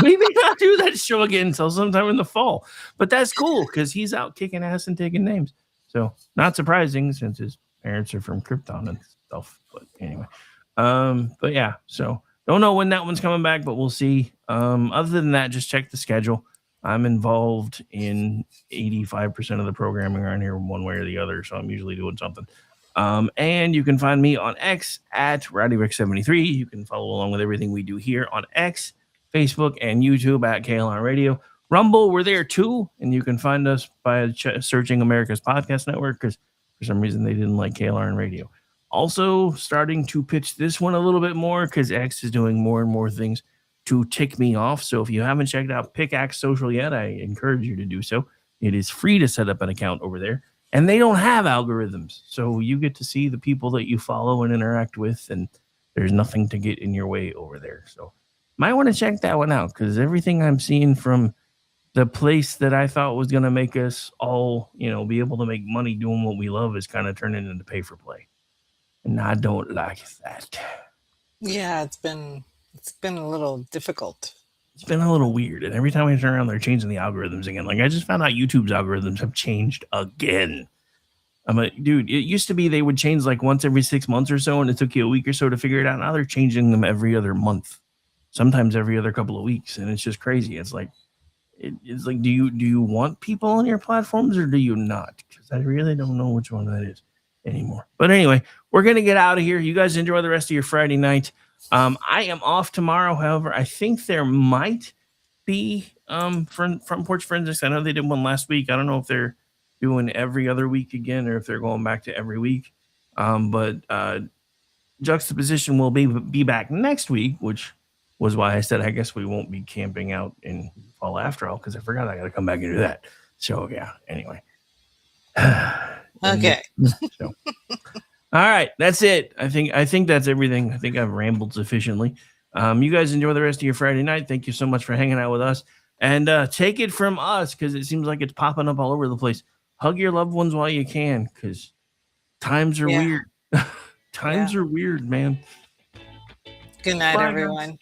S1: we may not do that show again until sometime in the fall. But that's cool because he's out kicking ass and taking names. So not surprising since his parents are from Krypton and stuff. But anyway. But yeah, so don't know when that one's coming back, but we'll see. Other than that, just check the schedule. I'm involved in 85% of the programming around here one way or the other, so I'm usually doing something. And you can find me on X at RowdyRick73. You can follow along with everything we do here on X, Facebook, and YouTube at KLR Radio. Rumble, we're there too, and you can find us by searching America's Podcast Network because for some reason they didn't like KLR and Radio. Also, starting to pitch this one a little bit more because X is doing more and more things to tick me off. So if you haven't checked out Pickaxe Social yet, I encourage you to do so. It is free to set up an account over there. And they don't have algorithms. So you get to see the people that you follow and interact with, and there's nothing to get in your way over there. So might want to check that one out because everything I'm seeing from the place that I thought was going to make us all, be able to make money doing what we love is kind of turning into pay for play. And I don't like that.
S6: Yeah, it's been a little difficult.
S1: It's been a little weird. And every time I turn around, they're changing the algorithms again. Like I just found out YouTube's algorithms have changed again. I'm like, dude, it used to be they would change like once every 6 months or so, and it took you a week or so to figure it out. Now they're changing them every other month, sometimes every other couple of weeks. And it's just crazy. It's like, do you want people on your platforms or do you not? Because I really don't know which one that is anymore. But anyway, we're going to get out of here. You guys enjoy the rest of your Friday night. I am off tomorrow. However, I think there might be Front Porch Forensics. I know they did one last week. I don't know if they're doing every other week again or if they're going back to every week. But Juxtaposition will be back next week, which was why I said I guess we won't be camping out in fall after all because I forgot I got to come back and do that. So yeah. Anyway.
S6: Okay.
S1: So. All right, that's it. I think that's everything. I think I've rambled sufficiently. You guys enjoy the rest of your Friday night. Thank you so much for hanging out with us. And take it from us because it seems like it's popping up all over the place. Hug your loved ones while you can because times are weird. Times are weird, man.
S6: Good night, everyone.